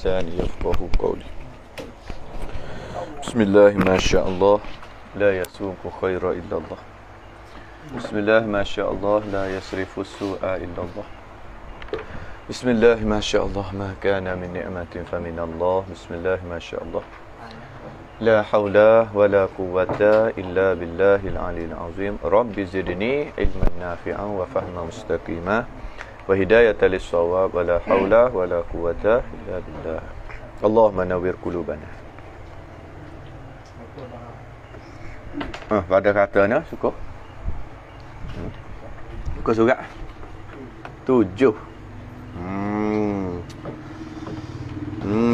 lisani yafqahu qawli. Bismillah, masyaallah, la yasuqu khaira illallah. Bismillah, masyaallah, la yasrifu su'a illallah. Bismillah, masyaallah, ma kana min ni'matin faminallah. Bismillah, masyaallah, la hawla wa la quwwata illa billahil aliyil azim. Rabbi zidni ilman nafi'an wa fahman mustaqima wa hidayatan lis-shawab wa la hawla wa la quwwata illa billah. Allahumma nawwir qulubana. Pada katanya suka. Suka surat 7.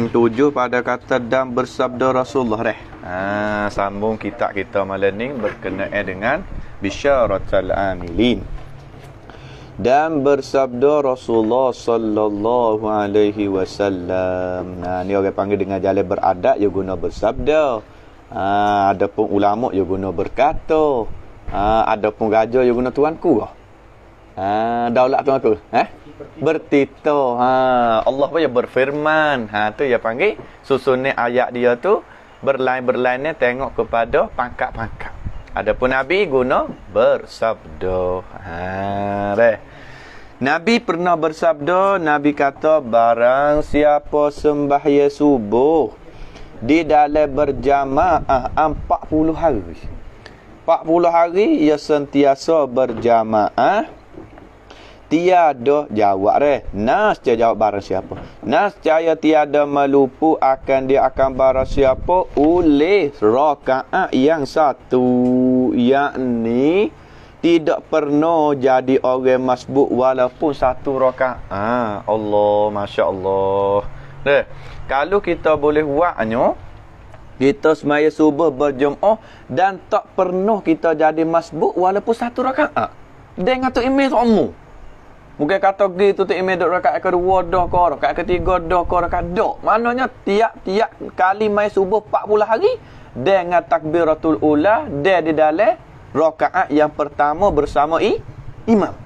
7 pada kata dan bersabda Rasulullah sambung kita malam ni berkenaan dengan bisyaratul amilin. Dan bersabda Rasulullah sallallahu alaihi wasallam. Ni orang panggil dengan jalan beradab dia guna bersabda. Adapun ulama dia guna berkata. Adapun raja dia guna tuanku. Daulat tuanku. Bertito. Allah pun dia berfirman. Tu dia panggil susunan ayat dia tu berlain-berlain ni tengok kepada pangkat-pangkat. Adapun Nabi guna bersabda. Nabi pernah bersabda, Nabi kata barang siapa sembahyang subuh di dalam berjamaah 40 hari. 40 hari ia sentiasa berjamaah. Tiada jawab Nascaya jawab barang siapa. Nascaya tiada melupu akan dia akan barang siapa oleh rakaat yang satu, yakni tidak pernah jadi orang masbuk walaupun satu rakaat. Allah, Masya Allah. Kalau kita boleh buatnya, kita semaya subuh berjemaah dan tak pernah kita jadi masbuk walaupun satu rakaat. Dengan tu imej umum. Bukan kata gitu tu imej rakaat kedua dah ke, rakaat ketiga dah ke, rakaat dah. Maknanya tiap-tiap kali mai subuh 40 hari dengan takbiratul ula dia di dalam rakaat yang pertama bersama imam.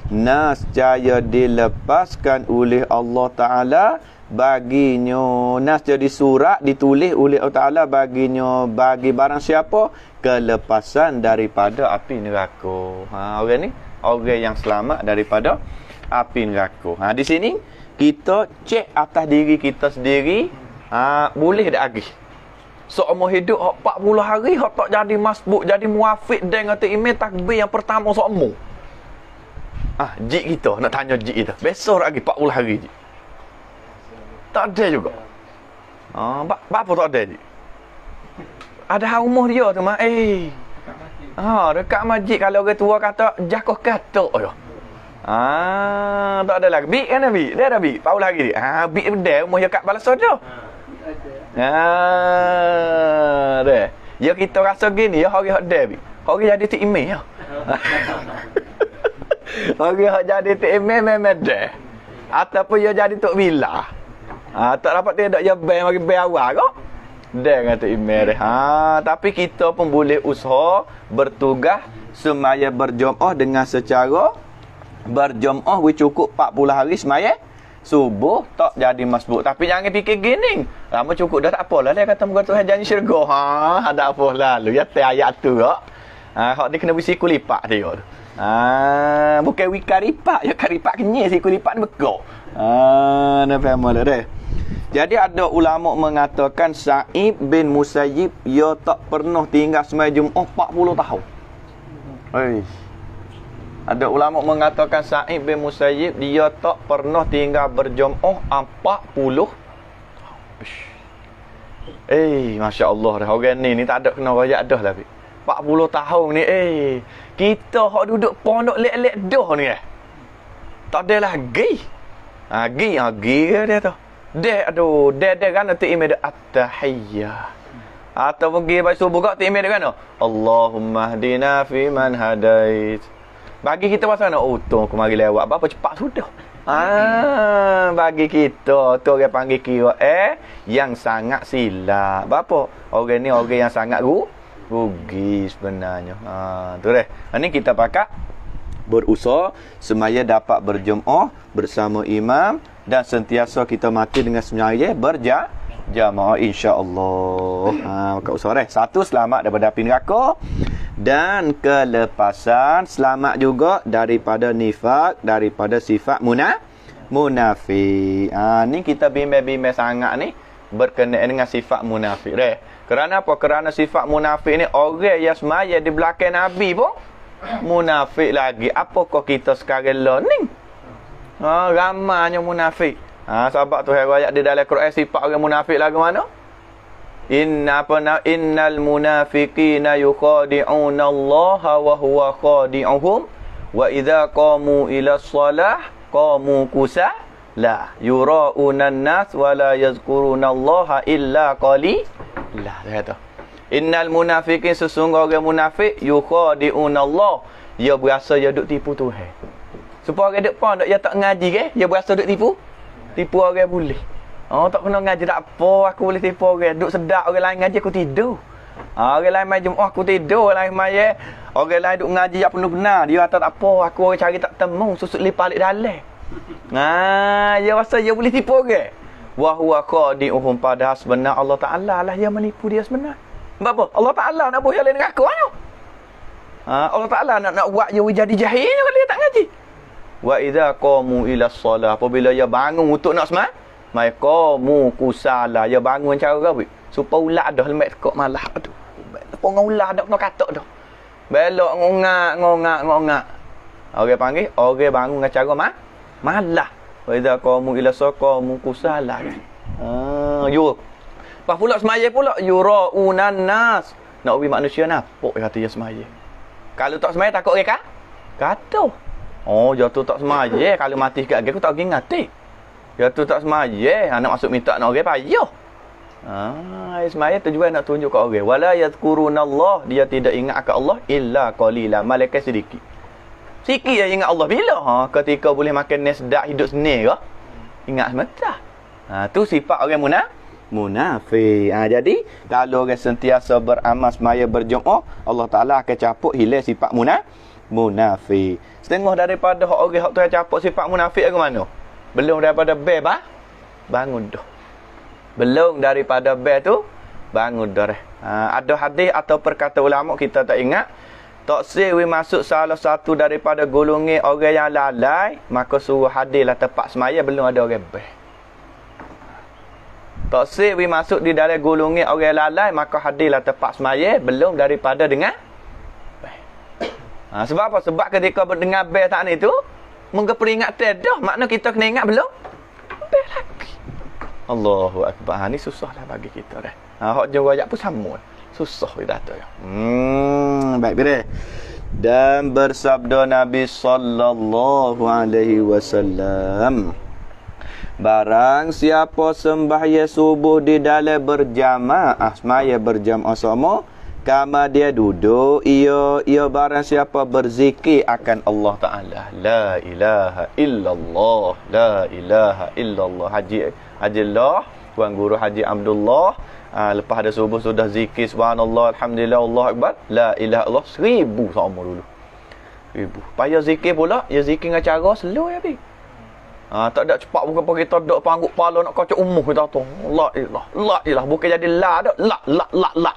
Nascaya dilepaskan oleh Allah Ta'ala baginya. Nascaya di surat ditulis oleh Allah Ta'ala baginya, bagi barang siapa kelepasan daripada api neraka. Orang ni orang yang selamat daripada api neraka. Di sini kita cek atas diri kita sendiri, boleh tak lagi seumur hidup 40 hari hak tak jadi masbuk, jadi muafiq dengan tu imam takbir yang pertama seumur. Jik kita nak tanya jik kita, besok lagi 40 hari jik. Tak ada juga. Apa tak ada jik? Ada umur dia tu mah. Dekat masjid kalau orang tua kata jakoh katok yo. Tak ada lagi. Bik kan Bik? Dia ada Bik. 40 hari dia. Bik benda umur dia kat balasa dah. Dah. Ya kita rasa gini ya hari hak dah Bik. Hari jadi tu imam ya. Hari hak jadi tu imam memang dah. Ataupun dia jadi tok bila. Tak dapat dia dak ya bayar bagi bayar awal kok. Dengan tu imam dia. Tapi kita pun boleh usaha bertugas semaya berjemaah dengan secara berjemaah cukup 40 hari semaya subuh tak jadi masbuk. Tapi jangan fikir gini, lama cukup dah tak apalah dia kata muka Tuhan janji syurga. Ada apa lalu ya teh ayat tu kok. Hak ni kena bisi kulipak dia tu. Bukan wikaripak, ya karipak kenyek si kulipak ni bekok. Nak faham lah dah. Jadi ada ulama mengatakan Sa'id bin Musayyib ia tak pernah tinggal sembahyang Jumaat 40 tahun. Ada ulama mengatakan Sa'id bin Musayyib dia tak pernah tinggal berjemaah 40 tahun. Masya-Allah dah orang ni tak ada kena royak dah lah. 40 tahun ni kita hak duduk pondok lek-lek dah ni tak ada lagi. Gi dia tu. Dia kan nanti imam at-tahiyyah. Atau pergi baca subuh kau imam kan? Allahumma hdina fi man hadait. Bagi kita pasal nak tu aku mari lewat berapa cepat sudah. Bagi kita tu orang panggil kira yang sangat silap. Berapa? Orang ni orang yang sangat rugi sebenarnya. Tu dah. Ini kita pakat berusaha semaya dapat berjemaah bersama imam dan sentiasa kita mati dengan semaya berjamaah insya-Allah. Maka usaha satu, selamat daripada api neraka, dan kelepasan, selamat juga daripada nifak, daripada sifat munafik. Ni kita bimbang-bimbang sangat ni berkenaan dengan sifat munafik. Kerana apa? Kerana sifat munafik ni orang yang semaya di belakang Nabi pun munafik lagi. Apakah kita sekarang learning? Ramanya munafik. Sebab tu ayat di dalam Quran sifat orang munafik lagu mana? Innal munafiqina yukhadi'una Allah wa huwa khadi'uhum wa idza qamu ila shalah qamu kusala yura'una an-nas wa la yazkuruna Allah illa qalila. Kata innal munafiqin, sesungguhnya orang munafik yukhadi'una Allah, dia berasa dia duk tipu Tuhan. Supaya orang depan dia tak ngaji ke, dia berasa duk tipu orang boleh. Tak kena ngaji tak apa, aku boleh tipu orang. Duk sedap orang lain ngaji, aku tidur. Orang lain main Jumaat, aku tidur. Orang lain main, orang lain duk ngaji yang penuh benar. Dia kata tak apa, aku orang cari tak temu, susuk lipat alik dalam. Dia rasa dia boleh tipu orang. Wa huwa khadi'uhum, padahal sebenar Allah Ta'ala lah yang menipu dia sebenar. Sebab apa? Allah Ta'ala nak buat yang lain neraka mana? Allah Ta'ala nak buat dia jadi jahil kalau dia tak ngaji. Wa idza qamu ila shalah, apabila dia bangun untuk nak sembahyang, qamu kusala, dia bangun cara apa? Supaya ulat dah lemak tekok malah tu. Pongong ulat dah kena katok dah. Belok ngongak. Orang panggil, orang bangun dengan cara malah. Wa idza qamu ila qamu kusala kan. Yo. Pas pula semaya pula yuraunan nas. Nak ubi manusia napok kata dia semaya. Kalau tak semaya takut orang kata. Jatuh tak semaya, kalau mati sikit lagi aku tak pergi ngati. Jatuh tak semaya, nak masuk minta nak orang payah. Semaya tujuan nak tunjuk kat orang. Wala yadhkurunallah, dia tidak ingat akan Allah illa qalila, malaikat sedikit. Sikit dia ingat Allah bila? Ketika boleh makan nasi sedap hidup senil ke? Ingat sebentar. Tu sifat orang munafik. Jadi kalau orang sentiasa beramal semaya berjemaah, Allah Taala akan capuk hilang sifat munafik. Setengah daripada orang hak tu yang capuk sifat munafik ke mana? Belum daripada bangun dah. Belum daripada tu bangun dah. Ada hadis atau perkataan ulama kita tak ingat. Tak sewi masuk salah satu daripada golongan orang yang lalai, maka suruh hadirlah tempat semaya belum ada orang tak sewi masuk di dalam golongan orang lalai, maka hadirlah tempat semaya belum daripada dengan sebab apa? Sebab ketika berdengar bel tak ni tu, mungkin peringatan dah. Makna kita kena ingat belum? Bel lagi. Allahu Akbar. Ni susahlah bagi kita dah. Hak jauh ajak pun sama. Susah kita tu. Baik beres. Dan bersabda Nabi sallallahu alaihi wasallam, barang siapa sembahyang subuh di dalam berjamaah, semaya berjamaah sama, kama dia duduk, ia barang siapa berzikir akan Allah Ta'ala, la ilaha illallah, la ilaha illallah. Haji Allah, Tuan Guru Haji Abdullah, lepas ada subuh sudah zikir subhanallah, alhamdulillah, Allah Akbar, la ilaha illallah 1000 sama dulu. 1000. Payah zikir pula, ya zikir dengan cara slow ya bi. Tak ada cepat, bukan pergi todok pangguk pala nak kacau umuh kita tu. La ilah, bukan jadi la dak, la.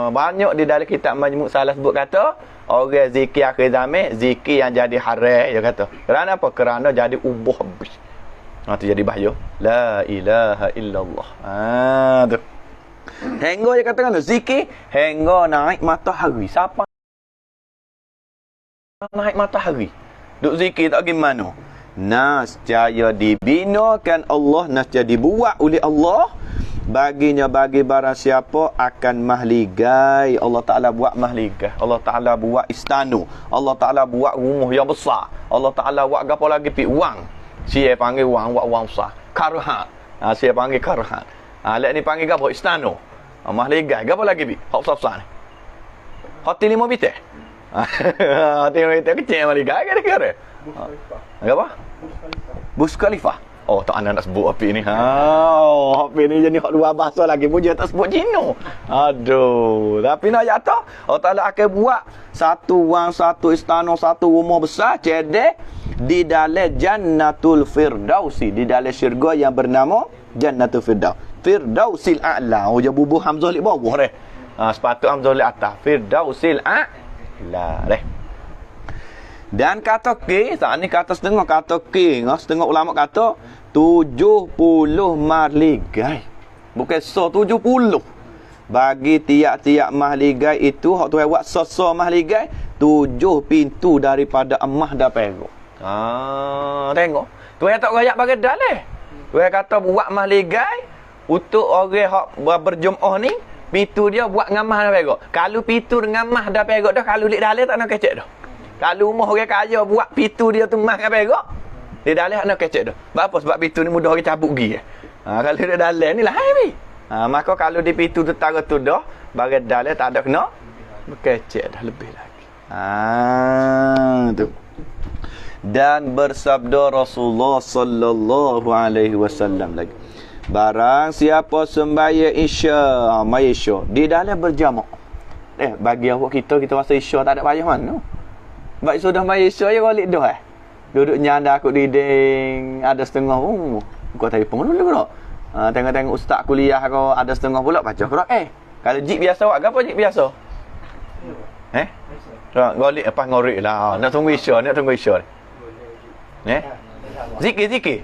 Banyak di dalam kitab Majmu' salah sebut kata orang zikir akhir zaman, zikir yang jadi haram, dia kata. Kerana apa? Kerana jadi ubuh habis. Tu jadi bahaya. La ilaha illallah. Tu. Hingga dia katakan zikir hingga naik matahari. Siapa naik matahari? Duk zikir tak gimana? Nascaya dibinakan Allah, nascaya dibuat oleh Allah baginya, bagi barang siapa akan mahligai. Allah Ta'ala buat mahligai, Allah Ta'ala buat istana, Allah Ta'ala buat rumah yang besar, Allah Ta'ala buat apa lagi pi wang. Siapa panggil wang, buat wang besar, karhan. Siapa panggil karhan. Lek ni panggil apa? Istana. Mahligai apa lagi pi? Hak besar ni. Hotel 5 bintang. Hotel 5 bintang kecil mahligai kira-kira. Apa? Burj Khalifah. Oh, tak ada nak sebut api ni. Api ni jadi hak dua bahasa lagi pun dia tak sebut Cina. Aduh, tapi nak ayat tak? Allah Taala akan buat satu wang, satu istana, satu rumah besar cedek di dalam Jannatul Firdausi, di dalam syurga yang bernama Jannatul Firdaus. Firdausil A'la. Oh, dia bubuh hamzah di bawah deh. Sepatut hamzah di atas. Firdausil A'la deh. Dan kata K, saat ni kata setengah, kata K, setengah ulama kata 70 mahligai. Bukan 70. Bagi tiap-tiap mahligai itu, hak Tuhan buat so mahligai, 7 pintu daripada emas dan perak. Tengok. Tuhan tak rayak bagi dalih. Tuhan kata buat mahligai untuk orang hak berjemaah ni, pintu dia buat dengan emas dan perak. Kalau pintu dengan emas dan perak dah, kalau lik dalih tak nak kecek dah. Kalau rumah orang kaya buat pintu dia tu emas dengan perak, dia dalam nak kecek dah. Sebab apa? Sebab pintu ni mudah orang cabut pergi. Kalau dia dalam ni lah ni. Maka kalau di pintu tu tara tu dah, bagi dalam tak ada kena berkecek dah lebih lagi. Tu. Dan bersabda Rasulullah sallallahu alaihi wasallam lagi. Barang siapa sembahyang Isya, mai Isya di dalam berjamaah. Bagi awak kita rasa Isya tak ada payah mana. Baik sudah mai Isya ya balik dah. Duduk nyanda aku dinding ada setengah kau telefon dulu ke tak? Tengok-tengok ustaz kuliah kau ada setengah pula baca Quran. Kalau jik biasa awak apa jik biasa? Golik apa ngorek lah. Nak tunggu Isya, nak tunggu Isya. Zikir.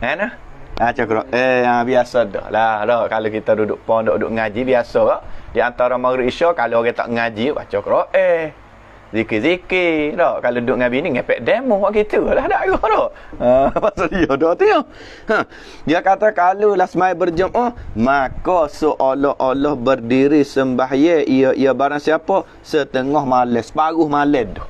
Nah. Cakap biasa dah lah. Kalau kita duduk pondok duduk ngaji biasa tak? Di antara maghrib Isya kalau orang tak ngaji baca Quran. Zikir-zikir tak? Kalau duduk dengan bini ngepek demo buat gitu lah tak tak? Pasal dia dah tu ya. Dia kata kalau lasmai berjemaah maka seolah-olah berdiri sembahyang ia barang siapa setengah malam, separuh malam tu.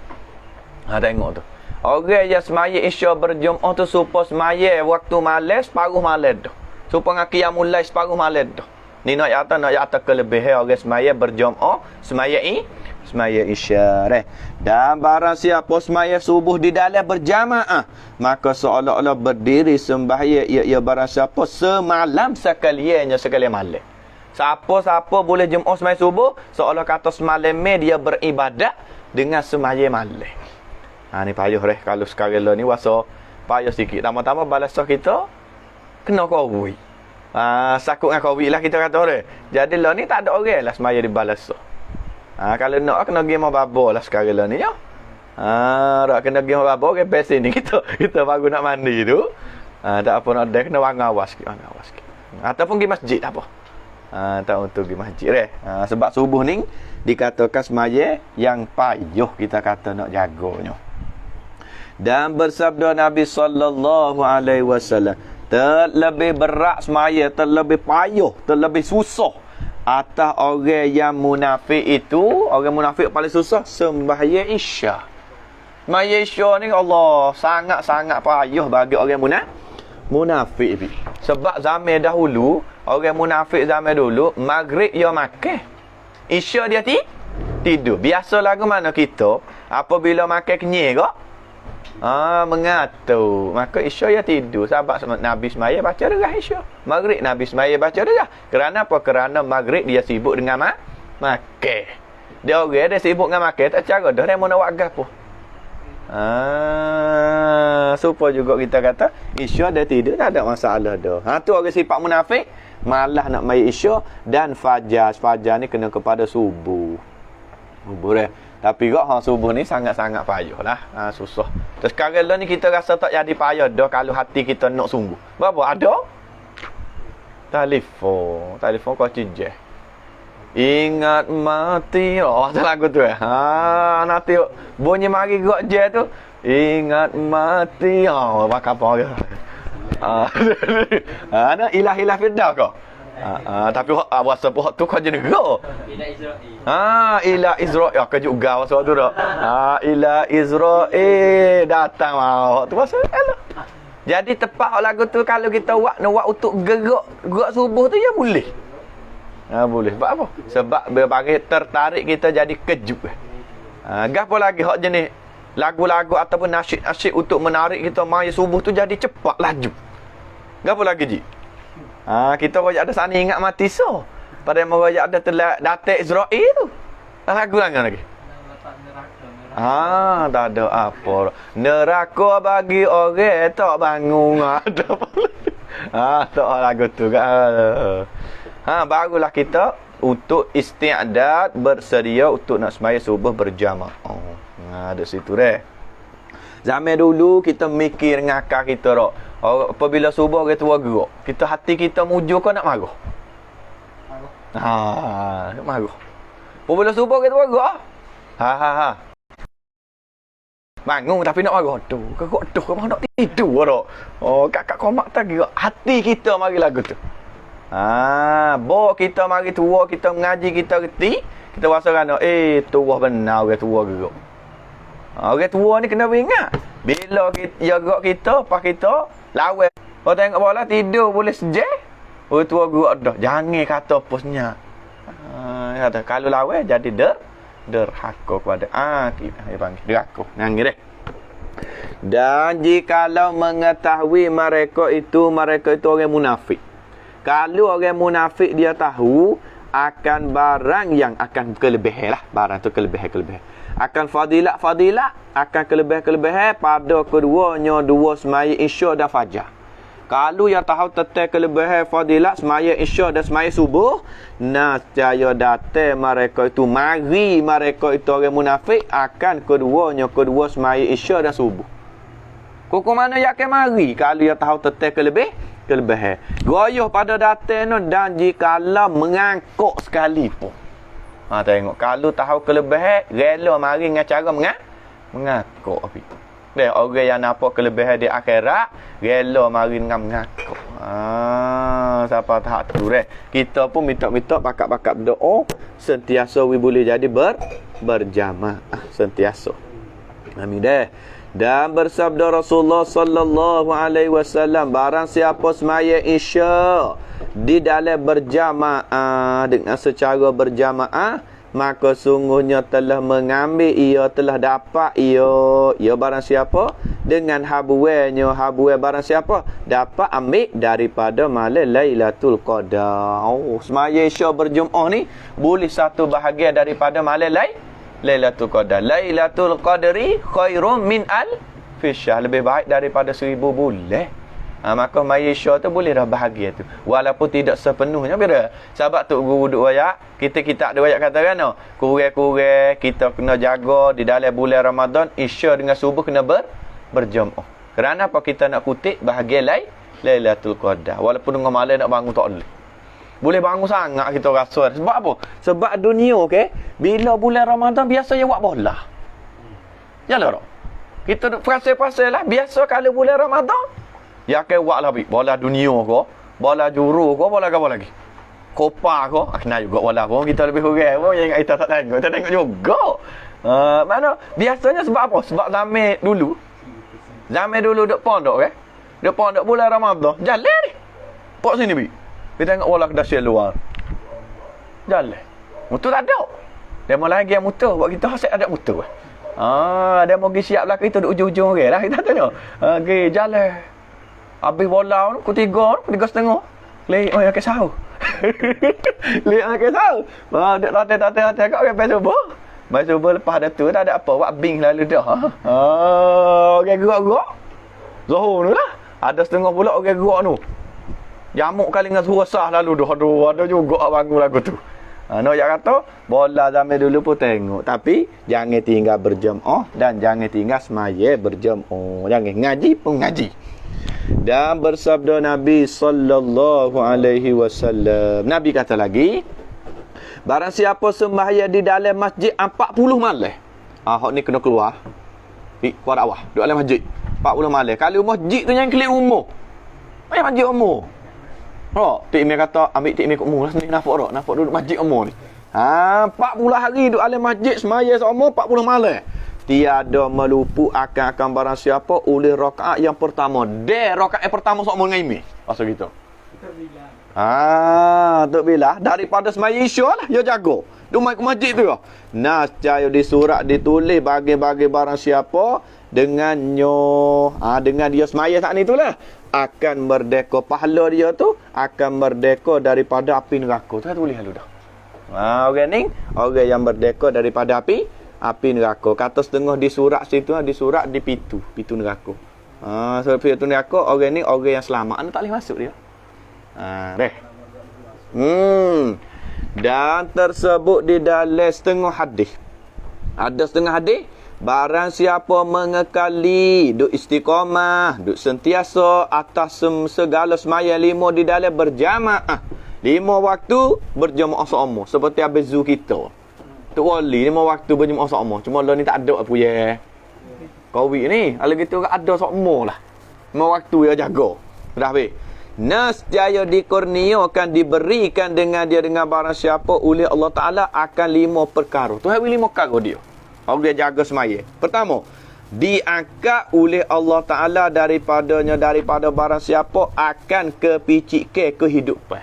Tengok tu. Orang yang semaya Isya berjemaah tu supaya semaya waktu malam separuh malam tu. Supaya qiyamul lail separuh malam tu. Ni nak kata kelebihan orang semaya berjemaah, semaya Isya. Dan barang siapa semaya subuh di dalam berjamaah, maka seolah-olah berdiri sembahyang ia barang siapa semalam sekalian malam. Siapa boleh jemaah semaya subuh, seolah kata semalam dia beribadat dengan semaya malam. Ni payah kalau sekarang ni wasa payah sikit. Tama-tama balasah kita kena kawui. Sakut dengan kawui lah kita kata Jadi ni tak ada orang lah semaya di balasah. Kalau nak kena pergi mau babo lah sekarang ni ya. Rak kena pergi mau babo ke besi ni kita baru nak mandi tu. Tak apa nak ada kena wangawas sikit. Ataupun pergi masjid tak apa. Tak untuk pergi masjid sebab subuh ni dikatakan semaya yang payah kita kata nak jaganya. Dan bersabda Nabi sallallahu alaihi wasallam, terlebih berat semaya, terlebih payah, terlebih susah atas orang yang munafik itu. Orang munafik paling susah sembahyang Isya. Sembahyang Isya ni Allah sangat-sangat payah bagi orang munafik. Sebab zaman dahulu, orang munafik zaman dulu maghrib dia makan, Isya dia tidur. Biasa lagu mana kita apabila makan kenyang kok mengatur, maka Isya dia tidur. Sebab Nabi semaya baca derah Isya. Maghrib Nabi semaya baca derah. Kerana apa? Kerana maghrib dia sibuk dengan makan. Dia orang dia sibuk dengan makan, tak cara dah dia mau nak buat gapo. Supaya juga kita kata Isya dia tidur tak ada masalah dah. Tu orang sifat munafik, malah nak mai Isya dan fajar. Fajar ni kena kepada subuh. Tapi kok subuh ni sangat-sangat payah lah. Susah. Terus sekarang ni kita rasa tak jadi payah dah kalau hati kita nak sungguh. Berapa? Ada? Telefon kau cijeh. Ingat mati. Macam lagu tu nanti bunyi mari gok je tu. Ingat mati. Bakal apa ke? Ilah firdaus kau. Tapi WhatsApp tu kau je negara. Ila Israel ke juga WhatsApp tu dah. Ila Israel datang mau. Tu pasal lah. Jadi tepat lagu tu kalau kita buat untuk gerak subuh tu ya boleh. Boleh. Sebab apa? Sebab bagi tertarik kita jadi kejut. Gapo lagi hak jenis lagu-lagu ataupun nasyid-nasyid untuk menarik kita maya subuh tu jadi cepat laju. Gapo lagi ji? Kita royak ada sana ingat mati so. Pada yang royak ada telah datik Israel tu. Lagu lagi. Tak ada apa. Neraka bagi orang tak bangun. Ada apa? Tak lagu tu kan. Barulah kita untuk istiadat bersedia untuk nak sembahyang subuh berjamaah. Ada situ deh. Zaman dulu kita mikir ngakak kita rak. Apabila subuh orang tua gerak, kita hati kita muju kau nak marah. Marah. Apabila subuh orang tua gerak. Bangun tapi nak marah tu. Kau tu kau nak tidur rak. Kakak komak tak gerak. Hati kita mari lagu tu. Bawa kita mari tua, kita mengaji, kita reti, kita rasa kan, tua benar orang tua gerak. Orang tua ni kena ingat. Bila kita gerak kita, pas kita lawan. Kau tengok bola tidur boleh sejak. Orang tua gerak dah. Jangan kata posnya. Kata kalau lawan jadi derhaka kepada dia panggil derhaka. Nangis deh. Dan jikalau mengetahui mereka itu orang munafik. Kalau orang munafik dia tahu akan barang yang akan kelebihan lah. Barang tu kelebihan. Akan fadilat, akan kelebihan pada keduanya dua semaya isya dan fajar. Kalau yang tahu tentang kelebihan fadilat semaya isya dan semaya subuh, nascaya datang mereka itu, mari mereka itu orang munafik akan kedua semaya isya dan subuh. Kok mana yakin mari kalau yang tahu tentang kelebihan. Goyoh pada datang dan jikalau mengangkuk sekalipun. Tengok kalau tahu kelebihan rela mari dengan cara mengakuk api. Dia orang yang nampak kelebihan di akhirat rela mari dengan mengakuk. Siapa tahap tu kita pun minta bakat-bakat doa sentiasa we boleh jadi berjamaah sentiasa. Amin deh. Dan bersabda Rasulullah sallallahu alaihi wasallam, barang siapa semaya isya di dalam berjamaah dengan secara berjamaah, maka sungguhnya telah mengambil, ia telah dapat ia barang siapa dengan habuanya barang siapa dapat ambil daripada malam Lailatul Qadar. Semaya isya berjemaah ni boleh satu bahagian daripada malam Lailatul Qadar. Lailatul Qadri khairum min al-fisyahr. Lebih baik daripada 1000 bulan. Maka Malaysia tu boleh dah bahagia tu. Walaupun tidak sepenuhnya. Bila? Sebab tu guru duk wayak. Kita ada wayak kata kan. Kurang-kurang kita kena jaga di dalam bulan Ramadan. Isya dengan subuh kena berjemaah. Kerana apa kita nak kutip bahagia Lailatul Qadar. Walaupun dengan malam nak bangun tak boleh. Boleh bangun sangat kita rasa. Sebab apa? Sebab dunia bila bulan Ramadan biasa ya buat bola. Yalah tak? Kita pasal-pasal lah. Biasa kalau bulan Ramadan ya buat lah bola dunia ke, bola juru ke, bola apa lagi? Kopa ke? Kena juga bola pun. Kita lebih kurang pun yang kita tak tengok. Kita tengok juga. Mana? Biasanya sebab apa? Sebab zaman dulu duk pondok duk pondok bulan Ramadan. Jalan ni. Pok sini bi. Kita tengok bola kedai luar. Jalan. Motor tak ada. Demo lagi yang motor. Buat kita asyik ada motor. Demo pergi siap lah. Kita duduk ujung-ujung orang lah. Kita tengok. Pergi jalan. Habis bola tu. Pukul 3:30. Leik yang kisah. Leik yang kisah. Duduk latih-latih kat orang pasal subuh. Pasal subuh lepas ada tu. Tak ada apa. Buat bing lalu dah. Orang gerak-gerak. Zuhur tu lah. Ada setengah pula orang gerak tu. Jamuk kali dengan suruh sah lalu dah. Ada juga bangun lagu tu. Nak kata bola zaman dulu pun tengok, tapi jangan tinggal berjemaah dan jangan tinggal semaya berjemaah. Jangan ngaji pun ngaji. Dan bersabda Nabi sallallahu alaihi wasallam. Nabi kata lagi, barang siapa sembahyang di dalam masjid 40 malam. Hak ni kena keluar. Keluar dakwah, duduk dalam masjid 40 malam. Kalau masjid tu yang kelik umur. Masjid umur. Tik Imam kata ambil Tik Imam kat umur lah sendiri nampak duduk masjid umur ni. 40 hari duduk dalam masjid semaya seumur 40 malam. Tiada melupu akan barang siapa oleh rakaat yang pertama. Rakaat yang pertama seumur dengan Imam. Pasal gitu. Tok bila daripada semaya isya lah dia jaga. Duk mai ke masjid tu. Nascaya di surat ditulis bagi-bagi barang siapa dengannya dengan dia semaya saat ni itulah akan merdeka, pahala dia tu akan merdeka daripada api neraka. Tu tulis lalu dah. Orang ni orang yang merdeka daripada api neraka. Kata setengah di surat situ, di surat di pintu neraka. So pintu neraka orang ni orang yang selamat, anda tak boleh masuk dia. Deh. Dan tersebut di dalam setengah hadis. Ada setengah hadis, barang siapa mengekali duk istiqamah, duk sentiasa atas segala semaya 5 di dalam berjamaah. 5 waktu berjamaah sama seperti habis zu kita. Tu wali 5 waktu berjamaah sama. Cuma lah ni tak ada apa ya. Covid ni, kalau gitu ada sama lah. 5 waktu ya jaga. Dah habis. Nescaya dikurniakan diberikan dengan dia dengan barang siapa oleh Allah Taala akan 5 perkara. Tu hari 5 perkara dia. Orang dia jaga semaya. Pertama, diangkat oleh Allah Taala daripada barang siapa akan kepicikkan kehidupan.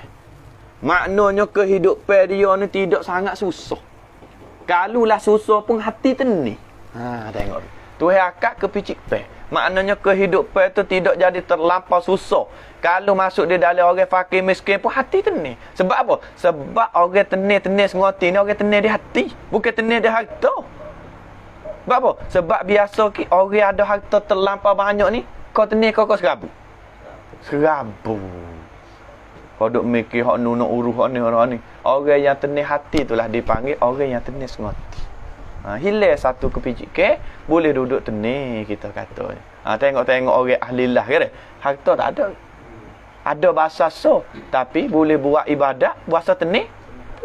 Maknanya kehidupan dia ni tidak sangat susah. Kalulah susah pun hati tenang. Tengok. Tuhan akak kepicikkan. Maknanya kehidupan tu tidak jadi terlampau susah. Kalau masuk di dalam orang fakir miskin pun hati tenang. Sebab apa? Sebab orang tenang sengerti ni orang tenang di hati, bukan tenang di harta. Sebab apa? Sebab biasa orang ada harta terlampau banyak ni, kau tenang kau serabu. Kau duk mikir hak nak urus hak ni orang ni. Orang yang tenang hati itulah dipanggil orang yang tenang sengerti. Hilang satu kepicik boleh duduk tenang kita kata. Tengok-tengok orang ahli lah ke? Harta tak ada. Ada bahasa tapi boleh buat ibadat bahasa tenang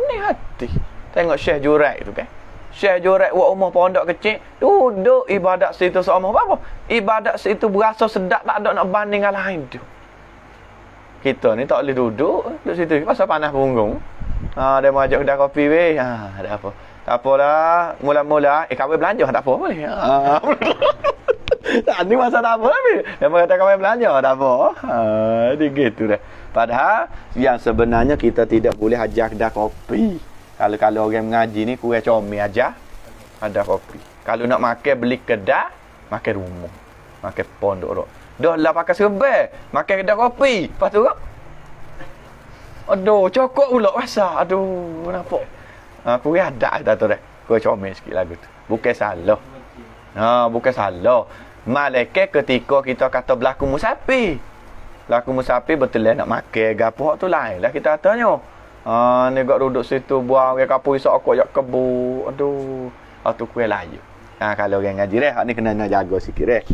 hati. Tengok Syekh Jurai tu kan. Syekh Jurai buat rumah pondok kecil, duduk ibadat situ seumur apa? Ibadat situ berasa sedap, tak ada nak banding dengan lain tu. Kita ni tak boleh duduk situ pasal panas punggung. Dia mau ajak kedai kopi weh. Ada apa? Tak apalah, mula-mula kawin belanja tak apa boleh. Tak ni masa tak apa ni. Dia kata kawin belanja tak apa. Dia gitu dah. Padahal yang sebenarnya kita tidak boleh ajak kedai kopi. Kalau orang mengaji ni kurang comel aja ada kopi. Kalau nak makan beli kedai, makan rumah. Makan pondok rok. Dah lah pakai serba, makan kedai kopi. Lepas tu aduh, cokok pula rasa. Aduh, nampak. Kurang ada dah tu dah. Kurang comel sikit lagu tu. Bukan salah. Bukan salah. Malaikat ketika kita kata berlaku musafir. Berlaku musafir betul lah nak makan gapo tu lain lah kita katanya. Ni gak duduk situ buang orang kapur isak aku jak kebu. Aduh. Tu kurang layu. Kalau orang ngaji hak ni kena jaga sikit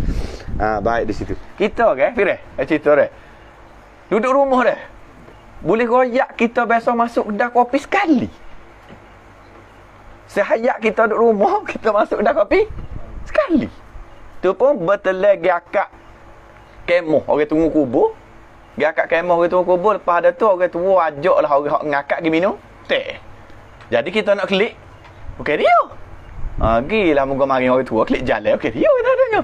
baik di situ. Kita Fireh, cerita duduk rumah boleh royak kita biasa masuk kedai kopi sekali. Sehayat kita duduk rumah, kita masuk kedai kopi sekali. Tu pun betul lagi akak kemoh orang tunggu kubur. Dia akak kemoh orang tunggu kubur, lepas ada tu orang tua ajaklah orang hak ngakak pergi minum teh. Jadi kita nak klik bukan dia. Gilah moga mari orang tua klik jalan. Okey, dia dah adanya.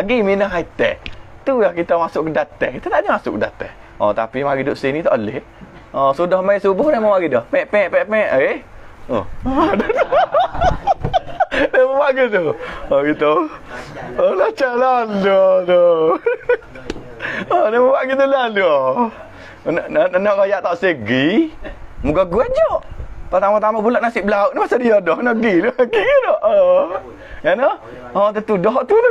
Gi minum air teh. Tu lah kita masuk kedai teh. Kita tak ada masuk kedai teh. Tapi mari duduk sini tak boleh. Sudah mai subuh dah mau mari dah. Pek. Dia mau mari tu. Gitu. Lah jalan tu. Dia mau mari tu lalu. Nak royak tak segi. Muka gua je. Pertama-tama pula nasi belauk ni masa dia dah nak pergi dah. Ya no? Tentu dah tu lah.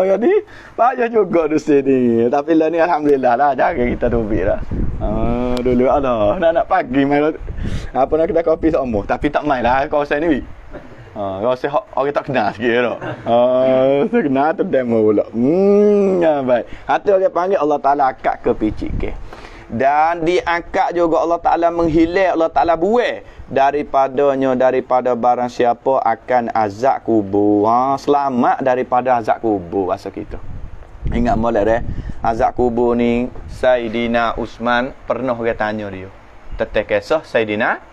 Jadi banyak juga di sini. Tapi lah ni alhamdulillah lah jaga kita tubik lah. Dulu ada nak pagi main apa nak kedai kopi sama tapi tak main lah kawasan ni. Kawasan orang tak kenal sikit dah. Saya kenal tu demo pula. Baik. Hati orang panggil Allah Taala akak ke picik ke. Dan diangkat juga Allah Ta'ala menghilang, Allah Ta'ala buai daripada barang siapa akan azab kubur. Selamat daripada azab kubur masa kita. Ingat molek azab kubur ni Saidina Usman pernah orang tanya dia. Tentang kisah Saidina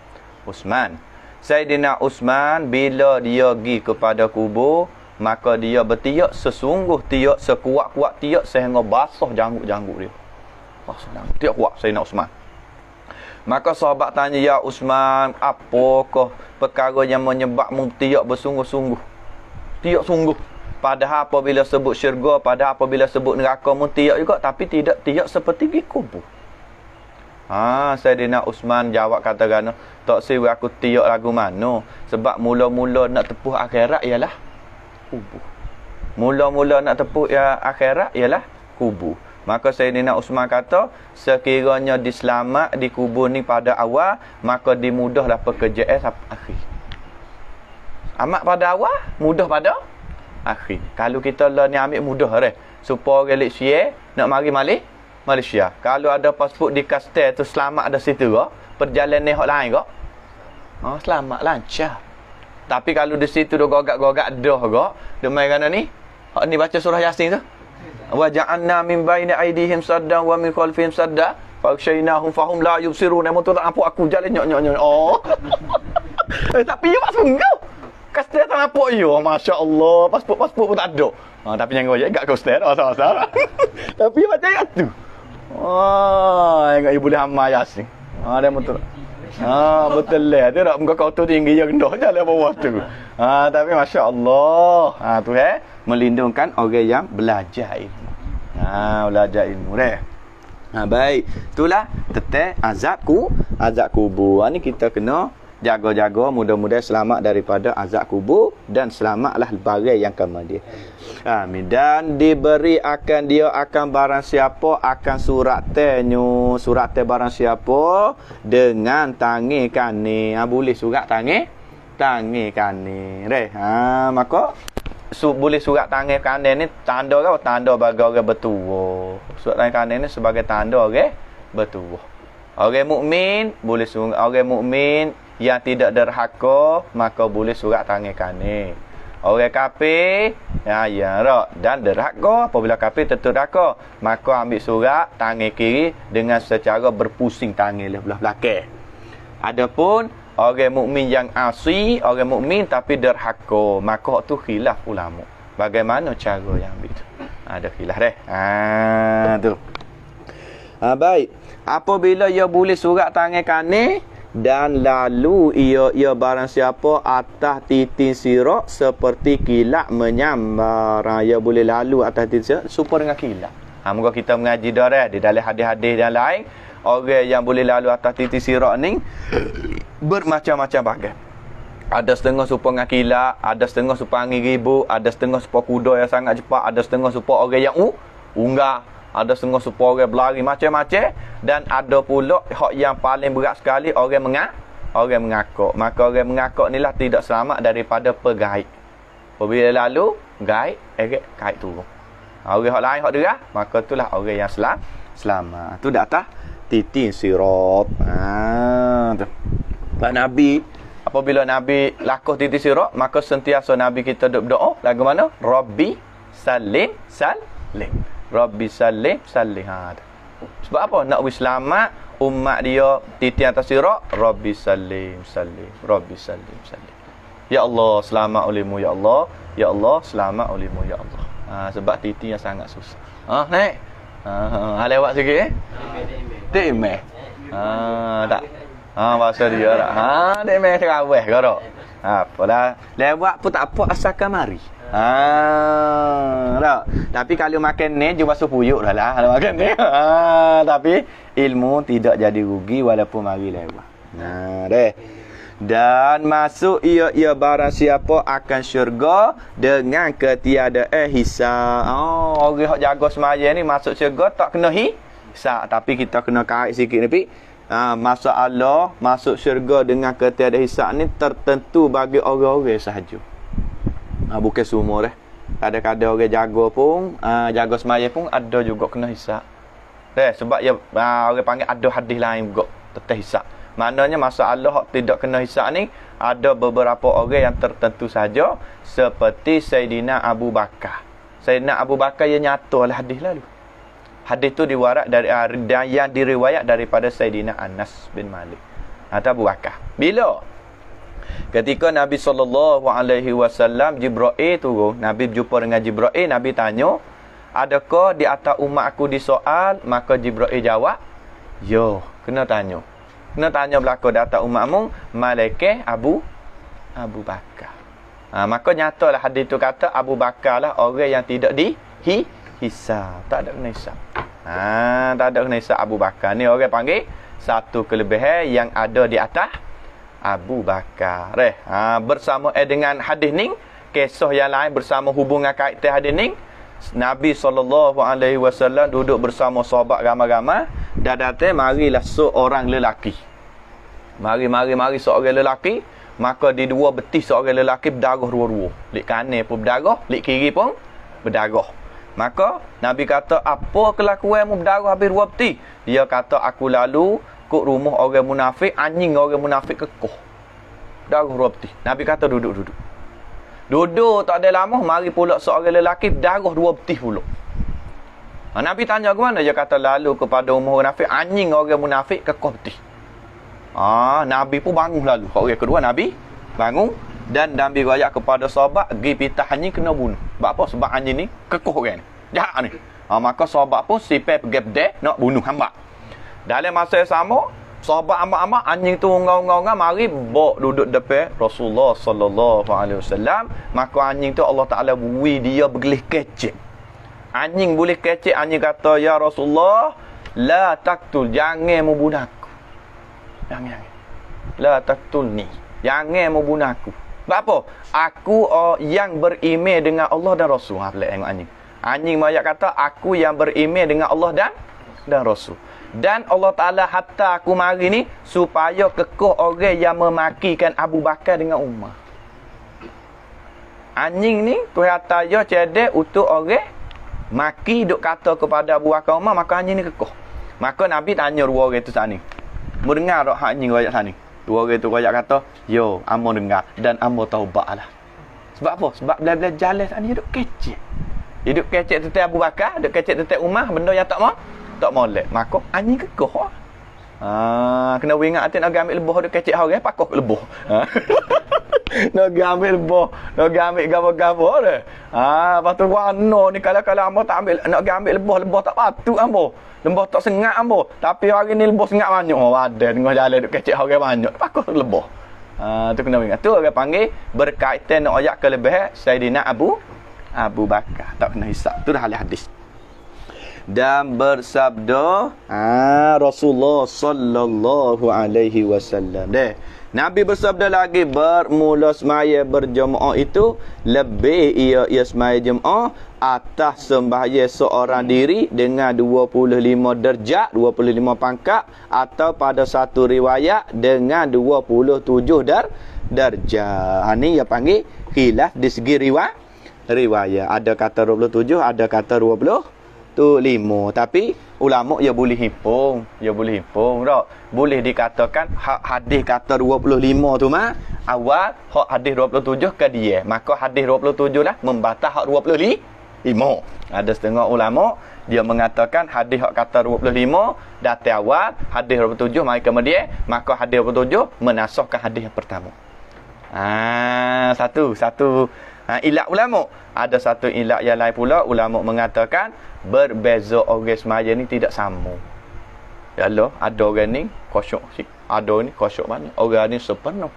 Usman. Saidina Usman bila dia pergi kepada kubur, maka dia bertiak sesungguh tiak sekuat-kuat tiak sehingga basah janggut-janggut dia. Tiap kuat Sayyidina Usman. Maka sahabat tanya, ya Uthman, apakah perkara yang menyebabmu tiak bersungguh-sungguh? Tiak sungguh. Padahal apabila sebut syurga, padahal apabila sebut neraka mu tiak juga, tapi tidak tiak seperti kubur. Sayyidina Uthman jawab kata-kata, tak siwa aku tiak lagu mana? Sebab mula-mula nak tepuh akhirat ialah kubur. Mula-mula nak tepuh akhirat ialah kubur. Maka Sayyidina Uthman kata, sekiranya diselamat di kubur ni pada awal, maka dimudahlah pekerjaan sampai akhir. Amat pada awal, mudah pada akhir. Kalau kita lah ni ambil mudah supaya orang Malaysia nak mari Malaysia. Kalau ada pasport di kastel tu selamat ada situ ke, perjalanan hak lain ke, selamat lancar. Tapi kalau di situ dah gogak-gogak dah ke, dia main kana ni, hak ni baca surah Yasin tu. Wa ja'alna min baini aydihim saddan wa min khalfihim sadda fakshaynahum fahum la yubsirun. Namo tu tak nampak aku jalan nyok. Tapi you masuk kau. Kastel tak nampak you. Masya-Allah, pasport pun tak ada. Tapi jangan goyak gak kastel asal-asal. Tapi macam tu. Ingat you boleh hama Yasin. Dia betul. Betul lah. Tu tak muka kau tu tinggi je rendah jalan bawah tu. Tapi masya-Allah. Tu melindungkan orang yang belajar ilmu. Belajar ilmu baik. Itulah tentang azab kubur. Ni kita kena jaga-jaga, mudah-mudahan selamat daripada azab kubur dan selamatlah barang yang kemudian. Amin. Dan diberi akan dia akan barang siapa akan surat barang siapa dengan tangan kanan. Boleh surat tangan kanan. Maka boleh surat tangan kanan ni tanda ke? Tanda bagi orang bertuah. Surat tangan kanan ni sebagai tanda orang bertuah. Orang mukmin boleh surat, orang mukmin yang tidak derhaka maka boleh surat tangan kanan. Orang kafir dan derhaka, apabila kafir tentu derhaka, maka ambil surat tangan kiri dengan secara berpusing tangan belah belakang. Adapun orang mukmin yang asi, orang mukmin tapi derhaka, maka tu khilaf ulama. Bagaimana cara yang ambil tu? Ada khilaf tu. Baik. Apabila ia boleh surat tangan kanan dan lalu ia barang siapa atas titik sirat seperti kilat menyambar. Ia boleh lalu atas titik sirat supaya dengan kilat. Moga kita mengaji dah di dalam hadis-hadis yang lain. Orang yang boleh lalu atas titik sirat ni bermacam-macam bagai. Ada setengah supaya dengan kilat, ada setengah supaya angin ribut, ada setengah supaya kuda yang sangat cepat, ada setengah supaya orang yang unggah, ada setengah supaya orang berlari, macam-macam. Dan ada pula hak yang paling berat sekali, orang mengakak. Maka orang mengakak ni lah tidak selamat daripada pegaib. Apabila lalu gaib, kait turun. Orang hak lain hak derah, maka itulah orang yang selamat. Tu dah atas titik sirat. Tu. Pak Nabi, apabila Nabi lakuh titik sirat, maka sentiasa Nabi kita berdoa lagu mana? Rabbi salim. Rabbi salim. Sebab apa? Nak selamat umat dia titik atas sirat. Rabbi salim. Rabbi salim. Ya Allah, selamat olehmu ya Allah. Ya Allah, selamat olehmu ya Allah. Sebab titik yang sangat susah. Naik. Lewat sikit Demeh. Tak. Bahasa dia tak. Demeh terawih ke tak? Apalah. Lewat pun tak apa asalkan mari. Tak. Tapi kalau makan ni je basuh puyuk dah lah kalau makan ni. Tapi ilmu tidak jadi rugi walaupun mari lewat. Dan masuk ia barang siapa akan syurga dengan ketiadaan hisab. Orang hak jaga sembahyang ni masuk syurga tak kena hisab, tapi kita kena kait sikit ni. Masalah masuk syurga dengan ketiadaan hisab ni tertentu bagi orang-orang sahaja. Bukan semua dah. Kadang-kadang orang jaga pun jaga sembahyang pun ada juga kena hisab. Sebab orang panggil ada hadis lain juga tentang hisab. Maknanya masalah hak tidak kena hisab ni ada beberapa orang yang tertentu saja, seperti Sayyidina Abu Bakar. Sayyidina Abu Bakar yang nyata oleh hadis lalu. Hadis tu diwarat dari yang diriwayat daripada Sayyidina Anas bin Malik atau Abu Bakar. Bila ketika Nabi SAW Jibril turun, Nabi berjumpa dengan Jibril, Nabi tanya, adakah di atas umat aku disoal? Maka Jibril jawab, yo, kena tanya. Kena tanya belaka datang umatmu, malaikat Abu Bakar. Maka nyatalah hadis tu kata Abu Bakar lah orang yang tidak hisab. Tak ada kena hisab. Tak ada kena hisab Abu Bakar. Ni orang panggil satu kelebihan yang ada di atas Abu Bakar. Bersama dengan hadis ni, kisah yang lain bersama hubungan kaitan hadis ni, Nabi SAW duduk bersama sahabat ramai-ramai dan datang marilah seorang lelaki. Mari seorang lelaki, maka di dua betis seorang lelaki berdarah dua-dua. Lik kanan pun berdarah, lik kiri pun berdarah. Maka Nabi kata, apa kelakuanmu berdarah habis dua betis? Dia kata, aku lalu kut rumah orang munafik, anjing orang munafik kekoh. Darah dua betis. Nabi kata, duduk. Duduk tak ada lama, mari pula seorang lelaki darah dua betis pula. Nabi tanya ke mana? Dia kata, lalu kepada rumah munafik, anjing orang munafik kekoh betis. Nabi pun bangun lalu. Orang kedua Nabi bangun dan Nabi rayak kepada sahabat, pergi pitah anjing kena bunuh. Sebab apa? Sebab anjing ni kekoh orang ni. Jahat ni. Maka sahabat pun sipai pergi pedek nak bunuh hamba. Dalam masa yang sama, sahabat amat-amat anjing tu ungau-ungau mari bawa duduk depan Rasulullah sallallahu alaihi wasallam. Maka anjing tu Allah Taala bui dia bergelih kecek. Anjing boleh kecek, anjing kata, ya Rasulullah, la taqtul, jangan membunuh aku. Jangan. La taqtulni. Jangan membunuh aku. Sebab apa? Aku yang beriman dengan Allah dan Rasul. Pelik tengok anjing. Anjing mayak kata, aku yang beriman dengan Allah dan Rasul. Dan Allah Ta'ala hatta aku mari ni supaya kekoh orang yang memakikan Abu Bakar dengan Umar. Anjing ni kuhata ya cedek untuk orang maki duk kata kepada Abu Bakar Umar, maka anjing ni kekoh. Maka Nabi tanya dua orang tu sana. Mu dengar tak anjing royak sana? Dua orang tu royak kata, yo, amo dengar dan amo taubatlah. Sebab apa? Sebab bila-bila jalan sana duk kecek. Hidup kecek tetek Abu Bakar, duk kecek tetek Umar, benda yang tak molek. Maka anjing kekoh. Kena ingat hati nak ambil lebah duk kecek orang pakoh lebah. Nak ambil lebah, nak ambil gapo-gapo dah. Lepas tu warna ni kalau ambo tak ambil, nak ambil lebah tak patut ambo. Lebah tak sengat ambo. Tapi hari ni lebah sengat banyak. Ada tengah jalan duk kecek orang banyak. Pakoh lebah. Tu kena ingat. Tu orang panggil berkaitan dengan ayat kelebihan Sayyidina Abu Bakar. Tak kena hisap. Tu dah hadis. Dan bersabda Rasulullah sallallahu alaihi wasallam. Nabi bersabda lagi, bermula semaya berjemaah itu lebih ia semaya jemaah atas sembahyang seorang diri dengan 25 darjat, 25 pangkat, atau pada satu riwayat dengan 27 darjat. Ni dia panggil khilaf di segi riwayat. Ada kata 27, ada kata 25. Tapi ulama ya boleh himpung tak? Boleh dikatakan hak hadis kata 25 tu awal, hak hadis 27 ke dia. Maka hadis 27 lah membatas hak 25. Ada setengah ulama dia mengatakan hadis hak kata 25 datang awal, hadis 27 mai kemudian, maka hadis 27 menasahkan hadis yang pertama. Satu ilat ulama. Ada satu ilat yang lain pula, ulama mengatakan berbeza orang semaya ni tidak sama. Yalah, ada orang ni khusyuk sikit, ada ni khusyuk banyak, orang ni sepenuh.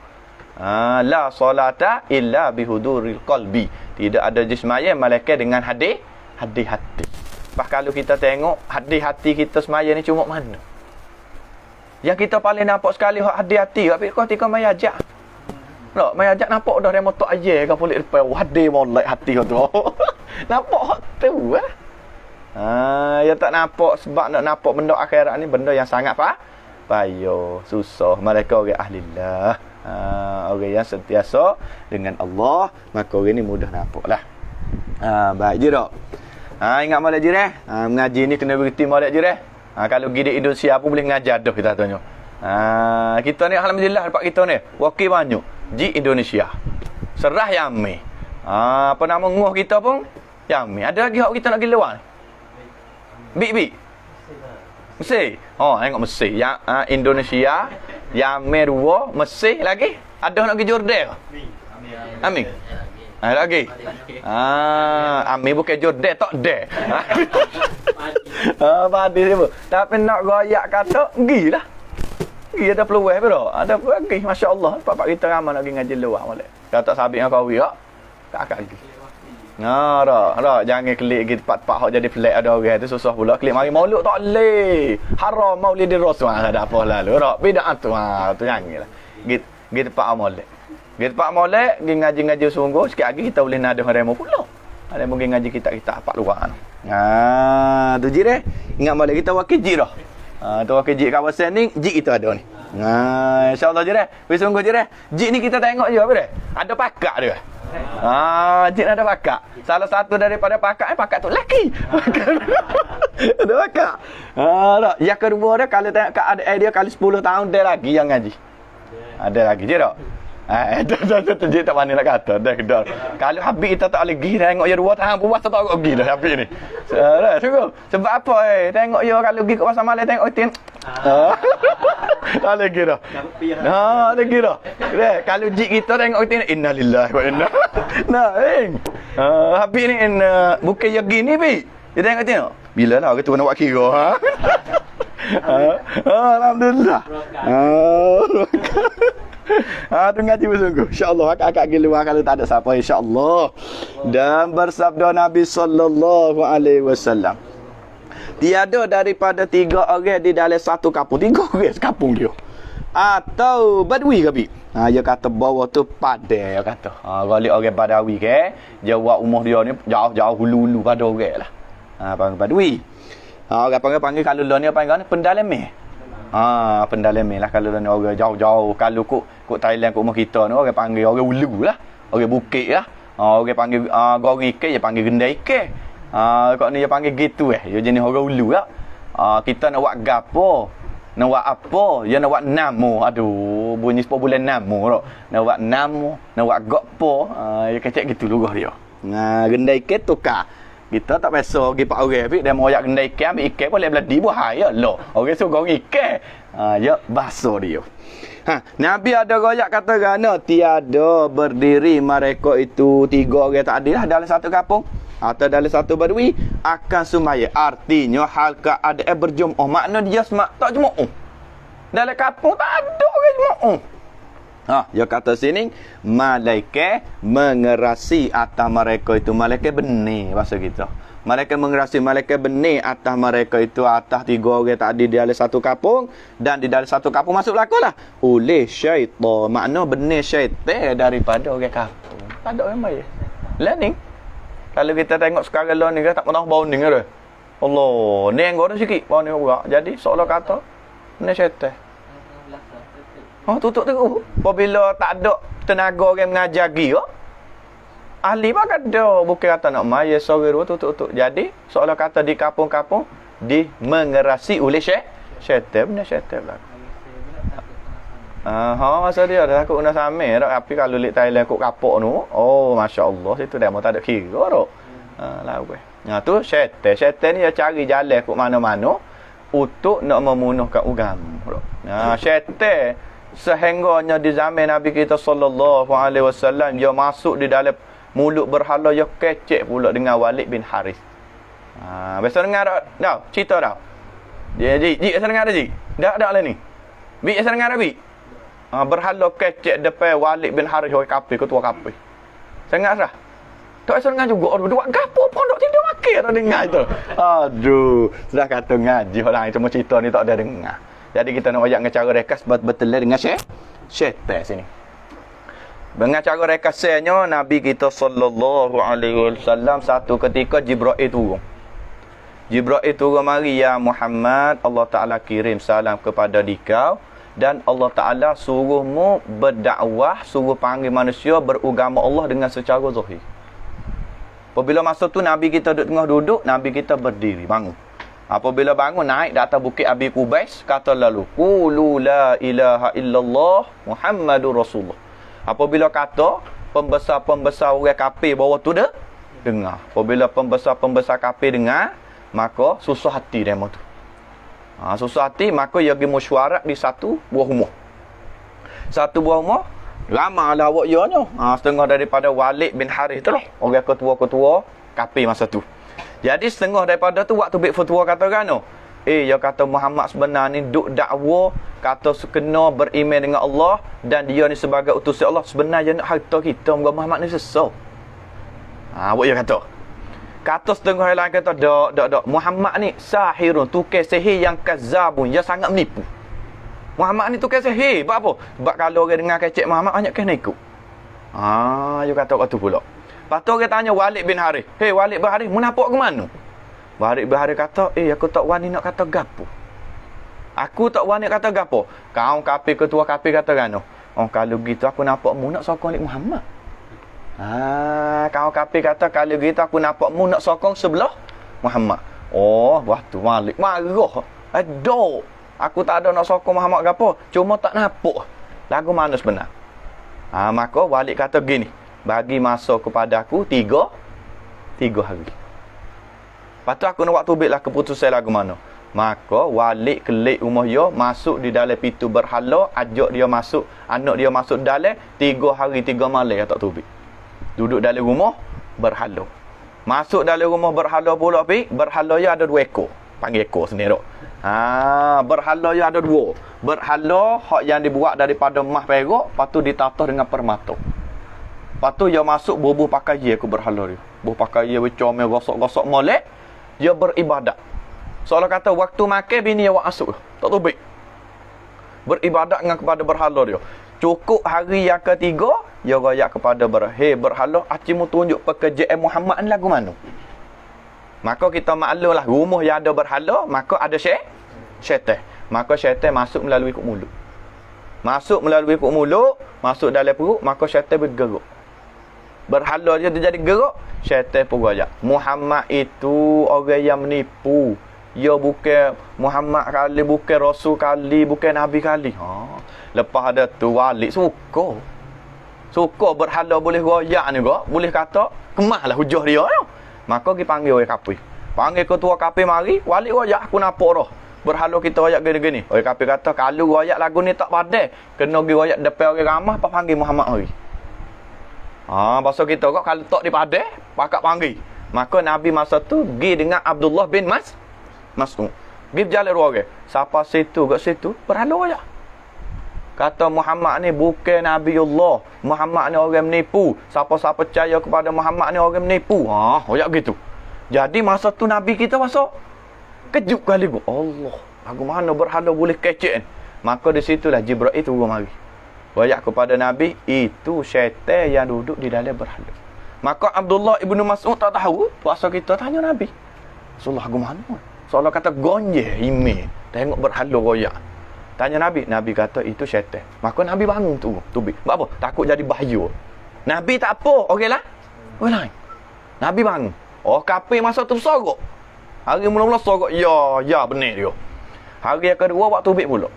La solata illa bihuduril qalbi. Tidak ada semaya malaikat dengan hati. Pas kalau kita tengok hati kita semaya ni cuma mana? Yang kita paling nampak sekali hati, tapi ketika mai ajak. Tak, mai ajak nampak dah remote aje ke polik depan. Hadi molek hati tu. Nampak hak tu ya tak nampak, sebab nak nampak benda akhirat ni benda yang sangat payah, susah. Mereka orang ahlillah. Orang yang sentiasa dengan Allah, maka orang ni mudah nampaklah. Baik je tak? Ingat molek je mengaji ni kena berhenti molek je kalau pergi di Indonesia pun boleh mengajar dah kita tanya. Kita ni alhamdulillah dapat kita ni wakil banyak di Indonesia. Serah Yami. Apa nama nguh kita pun Yami. Ada lagi hak kita nak pergi luar. Bik. Mesir. Tengok Mesir. Indonesia, Yami 2, Mesir lagi. Ada nak pergi Jordan. Amin. Lagi. Amin bukan Jordan tak de. Padi siapa. Tapi nak royak kata, pergilah. Dia ada peluang pula. Ada lagi, masya-Allah. Bapak kita ramai lagi ngaji luar molek. Dah tak sabit dengan kau ya. Kakak lagi. Nah, dah jangan klik gitu tempat-tempat hok jadi flat ada orang tu susah pula klik mari maulud tak leh. Haram Maulidir Rasul ada apa lalu. Dah bidah tu tu janganlah. Gitu tempat molek. Gitu tempat molek pergi ngaji-ngaji sungguh sikit lagi kita boleh nada orang pula. Ada mungkin ngaji kita apa luar. Nah, tu je deh. Ingat molek kita wakil ji dah. Tu wakil ji kawasan ni ji kita ada ni. Nah, insya-Allah je deh. Wis sungguh je deh. Ji ni kita tengok je apa deh. Ada pakak dia. Jin ada pakak. Salah satu daripada pakak tu lelaki. Ada pakak. Tak. Yang kedua dia kalau tengok ada dia kali 10 tahun dia lagi yang ngaji. Ada lagi je tak? Tu tak mana nak kata dah. Kalau habis kita tak lagi tengok dia 2 tahun puas tak lagi dah habis ni. Tunggu. Sebab apa tengok dia kalau pergi ke pasar malam tengok tin. Tak lagi dah. Lagi dah. Kalau jik kita tengok tin innalillahi wa inna. Habis ni bukan yang gini bi. Dia tengok tengok. Bila lah kita nak buat kira alhamdulillah. Tu ngaji bersungguh. InsyaAllah akak-akak pergi luar kalau tak ada siapa insya-Allah. Dan bersabda Nabi sallallahu alaihi wasallam. Tiada daripada 3 orang di dalam satu kampung. 3 orang sekampung dia. Atau badui ke bi? Dia kata bawah tu padai dia kata. Galik orang Badawi ke, jawab umur dia ni jauh-jauh hulu-hulu pada orang lah. Panggil badui. Orang panggil kalau lo ni panggil pendalaman. Pendalaman lah kalau ni orang jauh-jauh. Kalau kok Thailand kok rumah kita ni orang panggil orang ulu lah. Orang bukit lah. Orang panggil goreng ikan dia panggil gendai ikan. Kok ni dia panggil gitu dia jenis orang ulu lah. Kita nak buat gapo, nak buat apa, dia nak buat namo. Aduh, bunyi 10 bulan namo tak. Nak buat namo, nak buat gapo, dia kecek gitu lugah dia. Gendai ikan tukar. Kita tak biasa pergi pak orang dia mau ajak gendai ikan, ambil ikan boleh beladi bahaya lah. Orang suruh goreng ikan. Ya bahasa dia. Nabi ada royak kata gana tiada berdiri mereka itu 3 orang tak adil dalam satu kampung atau dalam satu badui akan sumaya. Artinya hal keadaan berjemaah. Makna dia semak tak jemaah. Dalam kampung tak ada orang jemaah. Dia kata sini malaikat mengerasi atas mereka itu. Malaikat benih bahasa kita. Malaikat mengerasi, malaikat benih atas mereka itu, atas 3 orang tak ada di dalam satu kampung dan di dalam satu kampung masuk lakulah oleh syaitan. Makna benih syaitan daripada orang kampung. Tak ada orang baik. Learning. Kalau kita tengok sekarang ni kita tak pernah bau ni ke? Allah, ni yang gua sikit bau ni juga. Jadi seolah kata benih syaitan. Tutup terus. Apabila tak ada tenaga orang mengajar lagi ahli pun ada. Bukan kata nak maya sore dua tutup. Jadi seolah kata di kampung-kampung di mengerasi oleh syaitan. Benar syaitan berlaku. Masa dia dah takut nak samai tak. Tapi kalau lihat Thailand kok kapok tu, Masya Allah, situ dah mau tak ada kira tak. Lagu. Tu syaitan. Syaitan ni dia cari jalan kok mana-mana untuk nak memunuhkan agama. Syaitan sehingganya di zaman Nabi kita sallallahu alaihi wasallam dia masuk di dalam mulut berhala, dia kecek pula dengan Walid bin Harith. Biasa dengar dah cerita dah. Dia ji biasa dengar dah ji. Dak lah ni. Bi biasa dengar dah bi. Berhala kecek depan Walid bin Harith orang kafir, ketua kafir. Sangat dah. Tak biasa dengar juga. Dua gapo pondok tidur makin tak dengar itu. Aduh, sudah kata ngaji orang cuma cerita ni tak ada dengar. Jadi kita nak ajak dengan cara rekas betul dengan syaitan sini. Dengan cara rekasnya Nabi kita sallallahu alaihi wasallam satu ketika Jibril turun. Jibril turun mari ya Muhammad, Allah Taala kirim salam kepada dikau dan Allah Taala suruhmu berdakwah, suruh panggil manusia beragama Allah dengan secara zahir. Apabila masa tu Nabi kita duduk, Nabi kita berdiri bangun. Apabila bangun naik di atas bukit Abi Qubais, kata lalu qulu la ilaha illallah Muhammadur Rasulullah. Apabila kata pembesar-pembesar orang kafir bawah tu dengar. Apabila pembesar-pembesar kafir dengar, maka susah hati demo tu. Susah hati maka dia pergi mesyuarat di satu buah rumah. Satu buah rumah ramailah awak ianya. Setengah daripada Walid bin Harith tu lah, orang ketua-ketua kafir masa tu. Jadi setengah daripada tu waktu bik fatwa kata kan dia kata Muhammad sebenarnya ni duk dakwa kata kena beriman dengan Allah dan dia ni sebagai utusan Allah. Sebenarnya nak harta kita Muhammad ni sesat. Buat dia kata. Kata setengah yang lain kata dak Muhammad ni sahirun, tukar sihir yang kazabun, dia sangat menipu. Muhammad ni tukar sihir. Sebab apa? Sebab kalau orang dengar kecek Muhammad banyak kena ikut. Dia kata waktu pula. Lepas tu orang tanya Walid bin Harith. Hei Walid bin Harith, mu nampak ke mana? Walid bin Harith kata, aku tak wani nak kata gapo. Aku tak wani kata gapo. Kau kafir, ketua kafir kata kan. Kalau gitu aku nampak mu nak sokong Lik Muhammad. Kau kafir kata kalau gitu aku nampak mu nak sokong sebelah Muhammad. Waktu Walid marah. Aduh. Aku tak ada nak sokong Muhammad gapo. Cuma tak nampak. Lagu mana sebenar? Maka Walid kata gini. Bagi masa kepada aku tiga hari. Lepas tu aku nak waktu ambil keputusan lagu mana. Maka Walid kelik rumah dia, masuk di dalam pintu berhala, ajak dia masuk, anak dia masuk dalam, 3 hari 3 malam tak tubik. Duduk dalam rumah berhala. Masuk dalam rumah berhala pula pergi, berhala dia ada 2 ekor. Panggil ekor sendiri. Berhala dia ada 2. Berhala hak yang dibuat daripada emas perak, lepas tu ditata dengan permata. Lepas tu dia masuk bubuh pakai je aku berhala dia. Bubuh pakai je bercomel gosok-gosok molek. Dia beribadat. Seolah kata waktu makan bini awak masuk. Tak tubik. Beribadat dengan kepada berhala dia. Cukup hari yang ketiga, dia royak kepada berhala, acimu tunjuk pekerjaan Muhammad ni lagu mana. Maka kita maklumlah rumah yang ada berhala, maka ada syaitan. Maka syaitan masuk melalui kuk mulut. Masuk melalui kuk mulut, masuk dalam perut, maka syaitan bergerak. Berhala dia jadi gerak, syaitan pun royak. Muhammad itu orang yang menipu. Dia bukan Muhammad kali, bukan Rasul kali, bukan Nabi kali. Lepas ada tu Walid suka berhala boleh royak ni kok. Boleh kata kemahlah hujah dia. Maka kita panggil orang kafir. Panggil ketua kafir mari, Walid royak aku nampak dah. Berhala kita royak gini-gini. Orang kafir kata kalau royak lagu ni tak padai, kena pergi royak depan orang ramah, apa panggil Muhammad mari. Pasal kita kok kalau tak dipadai, pakak panggil. Maka Nabi masa tu pergi dengan Abdullah bin Mas'ud. Pergi berjalan dua orang. Siapa situ kat situ, berhala royak. Kata Muhammad ni bukan Nabiullah. Muhammad ni orang menipu. Siapa-siapa percaya kepada Muhammad ni orang menipu. Royak gitu. Jadi masa tu Nabi kita masuk kejut kali gua. Allah, aku mana berhala boleh kecek. Maka di situlah Jibril turun mari. Royak kepada Nabi, itu syaitan yang duduk di dalam berhala. Maka Abdullah ibnu Mas'ud tak tahu. Puasa kita tanya Nabi. Rasulullah aku mana? Seolah kata gonjeh ime. Tengok berhala royak. Tanya Nabi. Nabi kata itu syaitan. Maka Nabi bangun tu. Tubik. Sebab apa? Takut jadi bahaya. Nabi tak apa. Okeylah. Orang lain. Nabi bangun. Kafir masa tu sorok. Hari mula-mula sorok. Ya benar dia. Hari yang kedua waktu tubik pula.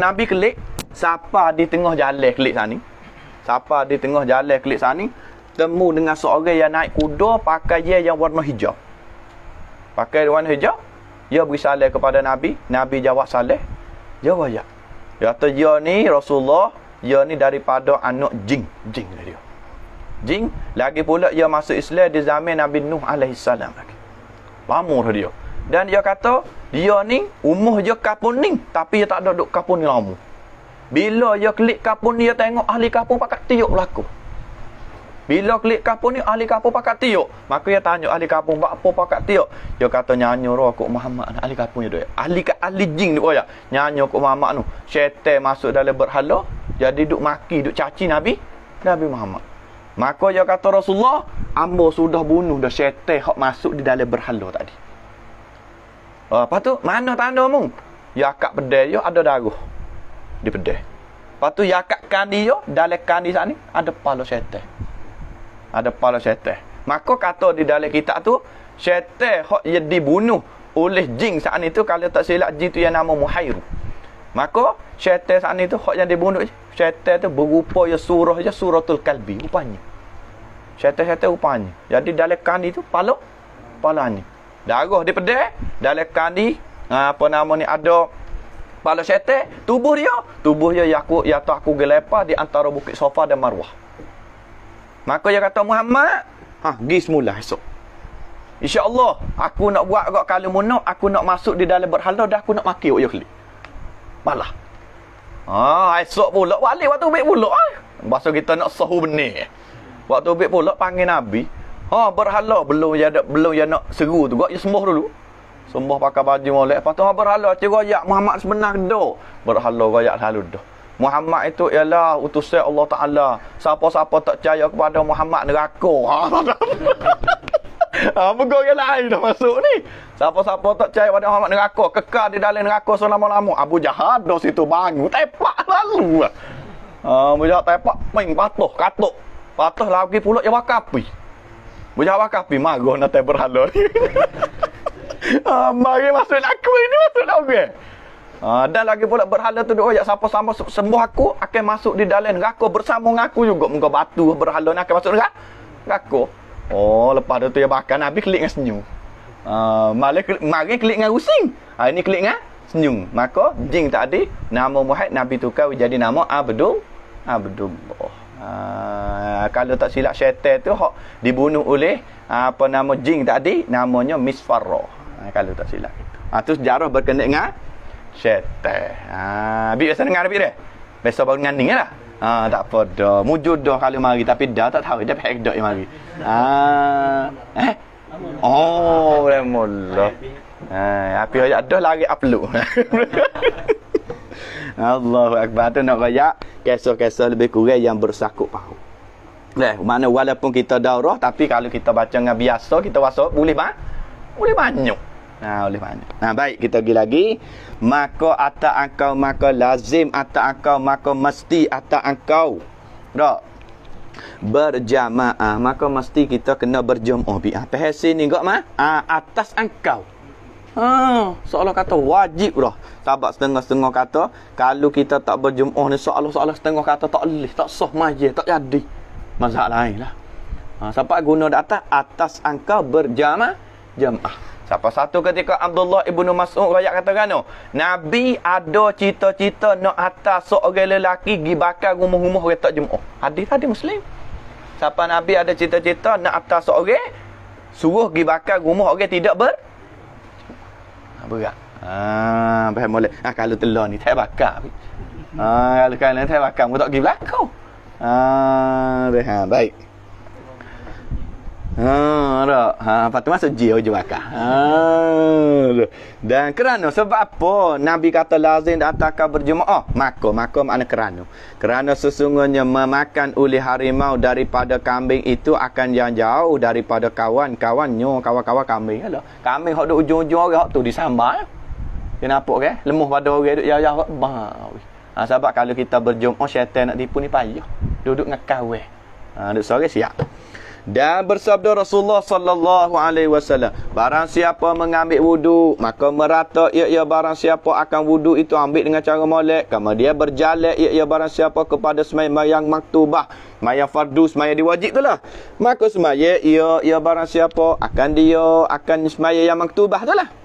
Nabi kelik. Siapa di tengah jalan kelik sana. Siapa di tengah jalan kelik sana. Temu dengan seorang yang naik kuda pakai yang warna hijau. Pakai warna hijau. Dia beri salam kepada Nabi. Nabi jawab salam. Dia royak. Dia kata, dia ni Rasulullah. Dia ni daripada anak jin. Jin dia. Jin. Lagi pula dia masuk Islam di zaman Nabi Nuh AS lagi. Lama dia. Dan dia kata, dia ni umur dia kapun ni. Tapi dia tak ada duduk kapun ni lama. Bila dia klik kapun ni, dia tengok ahli kapun pakat tiuk berlaku. Bila klik kapun ni, ahli kapun pakat tiuk. Maka dia tanya ahli kapun, apa pakat tiuk? Dia kata, nyanyi rokok Muhammad. Ahli kapun dia. Ahli jin tu ya. Nyanyi rokok Muhammad tu. Syaitan masuk dalam berhala. Jadi duk maki, duk caci Nabi Muhammad. Maka dia kata Rasulullah, amba sudah bunuh dah syaitan hak masuk di dalam berhala tadi. Lepas tu, mana tanda mu? Ya akak pedai dia ada darah di pedai. Lepas tu, ya akak kandi dia, dalam kandi sana ada kepala syaitan. Ada kepala syaitan. Maka kata di dalam kitab tu, syaitan hak yang dibunuh oleh jin saat itu, kalau tak silap jin tu yang nama Muhairu. Maka syaitan saat itu hak yang dibunuh, syaitan tu berupa ya surah je suratul kalbi rupanya. Syaitan rupanya. Jadi dalam kandi tu kepala ni. Darah di pedai, dalam kandi ada kepala syaitan, tubuh dia aku gelepar di antara bukit Safa dan Marwah. Maka dia kata Muhammad, pergi semula esok. InsyaAllah, aku nak buat agak kalau monok, aku nak masuk di dalam berhala dah aku nak maki ya klik. Malah. Esok pula balik waktu ubik pula. Bahasa kita nak sahu benih. Waktu ubik pula panggil Nabi. Berhala belum ya nak seru tu. Gak sembah dulu. Sembah pakai baju molek. Lepas tu berhala cik royak Muhammad sebenar dah. Berhala royak lalu dah. Muhammad itu ialah utusan Allah Taala. Siapa-siapa tak percaya kepada Muhammad neraka. Pegawai yang lain dah masuk ni. Siapa-siapa tak percaya pada Muhammad neraka, kekal di dalam neraka selama-lama. Abu Jahal dah situ bangun, tepak lalu. Abu Jahal tepak, main patuh, katuk. Patuh lagi pula yang wakapi. Abu Jahal wakapi, marah nak tak berhala ni. Mari masuk aku ini, masuk nak orang. Dan lagi pula berhala tu doa, siapa-siapa sembuh aku, akan masuk di dalam neraka bersama dengan aku juga. Muka batu berhala ni akan masuk neraka. Lepas tu ya bakar Nabi klik dengan senyum. Mari klik dengan rusing. Ini klik dengan senyum. Maka jing tak ada, nama Muhammad Nabi tukar jadi nama Abdullah. Kalau tak silap syaitan tu hak dibunuh oleh apa nama jing tak ada, namanya Misfarra. Kalau tak silap itu. Tu sejarah berkenaan dengan syaitan. Biasa dengar Nabi dia. Biasa baru dengan ni lah. Tak apa dah. Mujud dah kalau mari. Tapi dah tak tahu. Dia pihak dah yang mari. Alhamdulillah. Api ayat dah lari upload. Allahu Akbar. Tu nak rayak kisah-kisah lebih kurang yang bersakut pahu. Mana walaupun kita daurah, tapi kalau kita baca dengan biasa, kita wasap boleh banyak. Oleh banyak. Baik, kita pergi lagi. Maka atas engkau, maka lazim atas engkau, maka mesti atas engkau. Tak? Berjamaah, maka mesti kita kena berjamaah. Apa hasil ni gak atas engkau. Seolah kata wajib dah. Sebab setengah-setengah kata kalau kita tak berjamaah ni seolah-olah setengah kata tak boleh, tak sah majlis, tak jadi. Mazhab lain lah. Sampai guna atas engkau berjamaah. Siapa satu ketika Abdullah ibnu Mas'ud rakyat kata kan, Nabi ada cita-cita nak atas seorang lelaki pergi bakar rumah-rumah orang tak jemaah. Hadis Muslim. Siapa Nabi ada cita-cita nak atas seorang suruh pergi bakar rumah orang tidak berat. Faham boleh. Kalau telur ni tak bakar. Kalau tak bakar mu tak pergi bakar. Baik. Lepas tu masuk jauh je bakar. Dan kerana sebab apa Nabi kata lazim dan atakah berjemaah? Maka makna kerana sesungguhnya memakan uli harimau daripada kambing itu akan yang jauh daripada kawan-kawan kambing. Kambing hok duk ujung-ujung orang hok tu disambar. Dia nampak ke? Lemah pada orang duk jauh sebab kalau kita berjemaah syaitan nak tipu ni payah. Duduk dengan kawan. Duk sore siap. Dan bersabda Rasulullah sallallahu alaihi wasallam, barang siapa mengambil wudu, maka merata ia barang siapa akan wudu itu ambil dengan cara molek, kemudian berjalan ia barang siapa kepada sembahyang maktubah, sembahyang fardu, sembahyang diwajib itulah. Maka sembahyang ia barang siapa akan sembahyang yang maktubah itulah.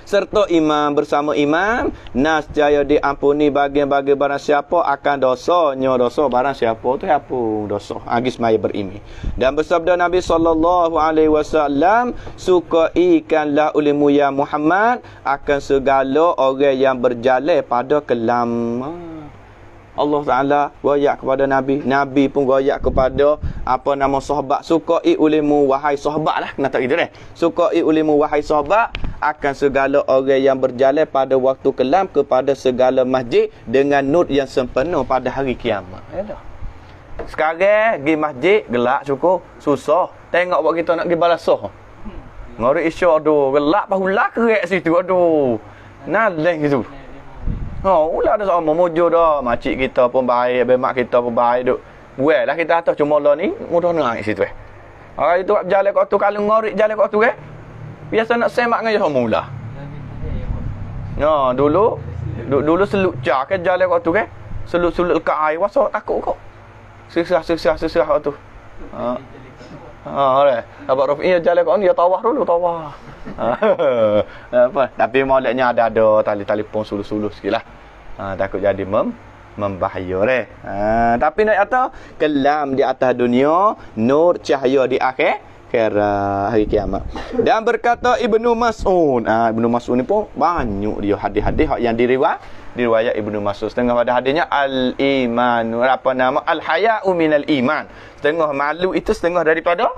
Serta imam bersama imam, nascaya diampuni bagian-bagian barang siapa akan dosanya. Dosa barang siapa tu apa dosa agis maya berimi. Dan bersabda Nabi sallallahu alaihi wasallam, suka ikanlah ulimu ya Muhammad akan segala orang yang berjalan pada kelam. Allah Ta'ala royak kepada Nabi. Nabi pun royak kepada sahabat. Sukai ulimu wahai sahabat lah. Kena tak gitu deh. Sukai ulimu wahai sahabat akan segala orang yang berjalan pada waktu kelam kepada segala masjid dengan nur yang sempurna pada hari kiamat. Sekarang pergi masjid gelap cukup susah. Tengok buat kita nak pergi balasah. Ngori isyak gelap pahulah kerek situ naleng gitu. Ulah ada sama mujur dah. Makcik kita pun baik, bemak kita pun baik duk. Buat lah kita atas cuma lah ni mudah naik situ Orang itu berjalan kat tu kalau ngorik jalan kat tu biasa nak semak dengan sama mula. Dulu seluk cak ke jalan kat tu Seluk-seluk kat air wasa takut kok. Sesah kat tu. Abang Rafi jalan kat ni dia tawah dulu. Tapi moleknya ada tali-tali pun suluh-suluh sikitlah. Takut jadi membahaya Tapi nak kata kelam di atas dunia, nur cahaya di akhirat hari kiamat. Dan berkata Ibnu Mas'ud. Ibnu Mas'ud ni pun banyak dia hadis-hadis yang diriwayat Ibnu Mas'ud. Setengah pada hadisnya al-imanu, apa nama, al-haya'u minal iman. Setengah malu itu setengah daripada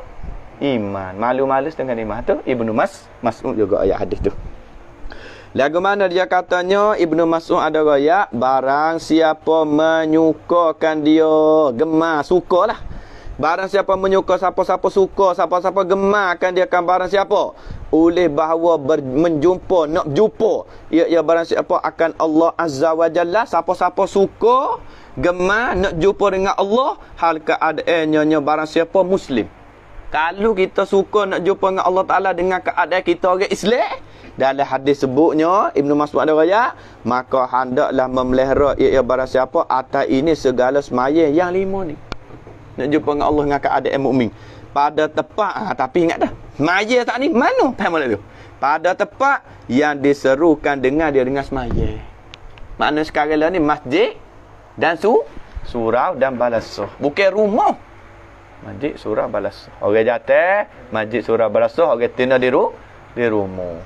iman. Malu-malu setengah iman. Tu Ibnu Mas'ud juga ayat hadis tu. Lagu mana dia katanya, Ibnu Mas'ud ada gaya, barang siapa menyukakan dia, gemar, sukalah. Barang siapa menyuka, siapa-siapa suka, siapa-siapa gemarkan dia kan barang siapa. Oleh bahawa menjumpa, nak jumpa. Ya barang siapa akan Allah Azza wa Jalla, siapa-siapa suka, gemar, nak jumpa dengan Allah, hal keadaannya barang siapa Muslim. Kalau kita suka nak jumpa dengan Allah Ta'ala dengan keadaan kita orang Islam, dalam hadis sebutnya Ibnu Mas'ud ada raya, maka hendaklah memelihara ia barang siapa atas ini segala semaya yang 5 ni. Nak jumpa dengan Allah dengan keadaan mukmin. Pada tepat, tapi ingat dah, semaya tak ni mana? Faham tak tu? Pada tepat yang diserukan dengan dia dengan semaya. Makna sekarang lah ni masjid dan surau dan balasah. Bukan rumah. Masjid, surau, balasah. Orang jatuh, masjid, surau, balasah. Orang tina di rumah.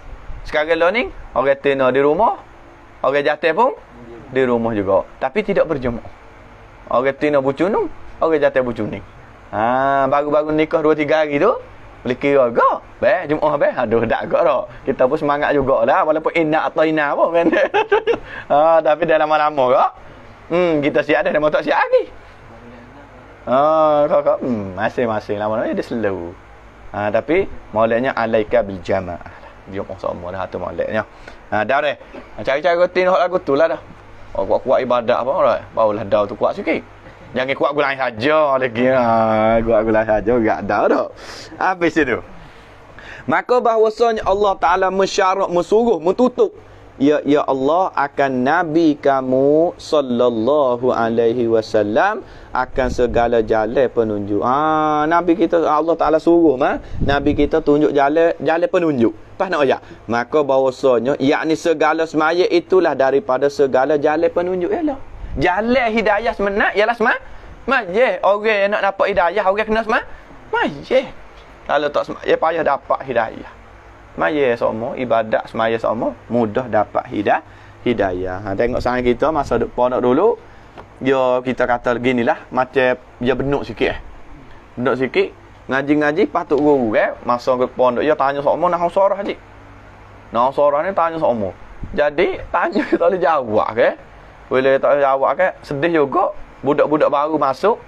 Sekarang lah ni, orang tina di rumah. Orang jatuh pun di rumah juga. Tapi tidak berjemaah. Orang tina bucunung, orang jatuh bucuning. Baru-baru nikah 2-3 hari tu, boleh kira agak. Jemaah aduh, tak agak dah. Kita pun semangat jugalah. Walaupun inak atau inak pun. Tapi dah lama-lama kak. Kita siap dah, dah mau tak siap lagi. Kakak masing-masing lama-lama dia slow. Tapi maulidnya alaika bil jamaah. Dia pun sama dah tu maulidnya. Dah dah. Cari-cari rutin hok lagu tu lah dah. Kuat-kuat ibadat apa dah. Barulah dah tu kuat sikit. Jangan kuat gulai saja lagi. Kuat gulai saja enggak dah dah. Habis itu. Maka bahwasanya Allah Taala mensyarat, mensuruh, mentutup, ya Allah akan nabi kamu sallallahu alaihi wasallam akan segala jalan penunjuk. Nabi kita Allah Taala suruh nabi kita tunjuk jalan penunjuk. Pas nak ayat. Maka bahwasanya yakni segala semaya itulah daripada segala jalan penunjuk ialah. Jalan hidayah sebenar ialah semaya. Orang yang nak dapat hidayah, orang kena semaya. Kalau tak semaya payah dapat hidayah. Semaya semua, ibadat semaya semua, mudah dapat hidayah. Tengok sangat kita masa duk pondok dulu, dia kita kata ginilah, macam dia benuk sikit benuk sikit, ngaji-ngaji patut guru masa duk pondok dia tanya semua nah sorah haji. Nah sorah ni tanya semua. Jadi tanya tak boleh jawab Bila tak boleh jawab sedih juga. Budak-budak baru masuk,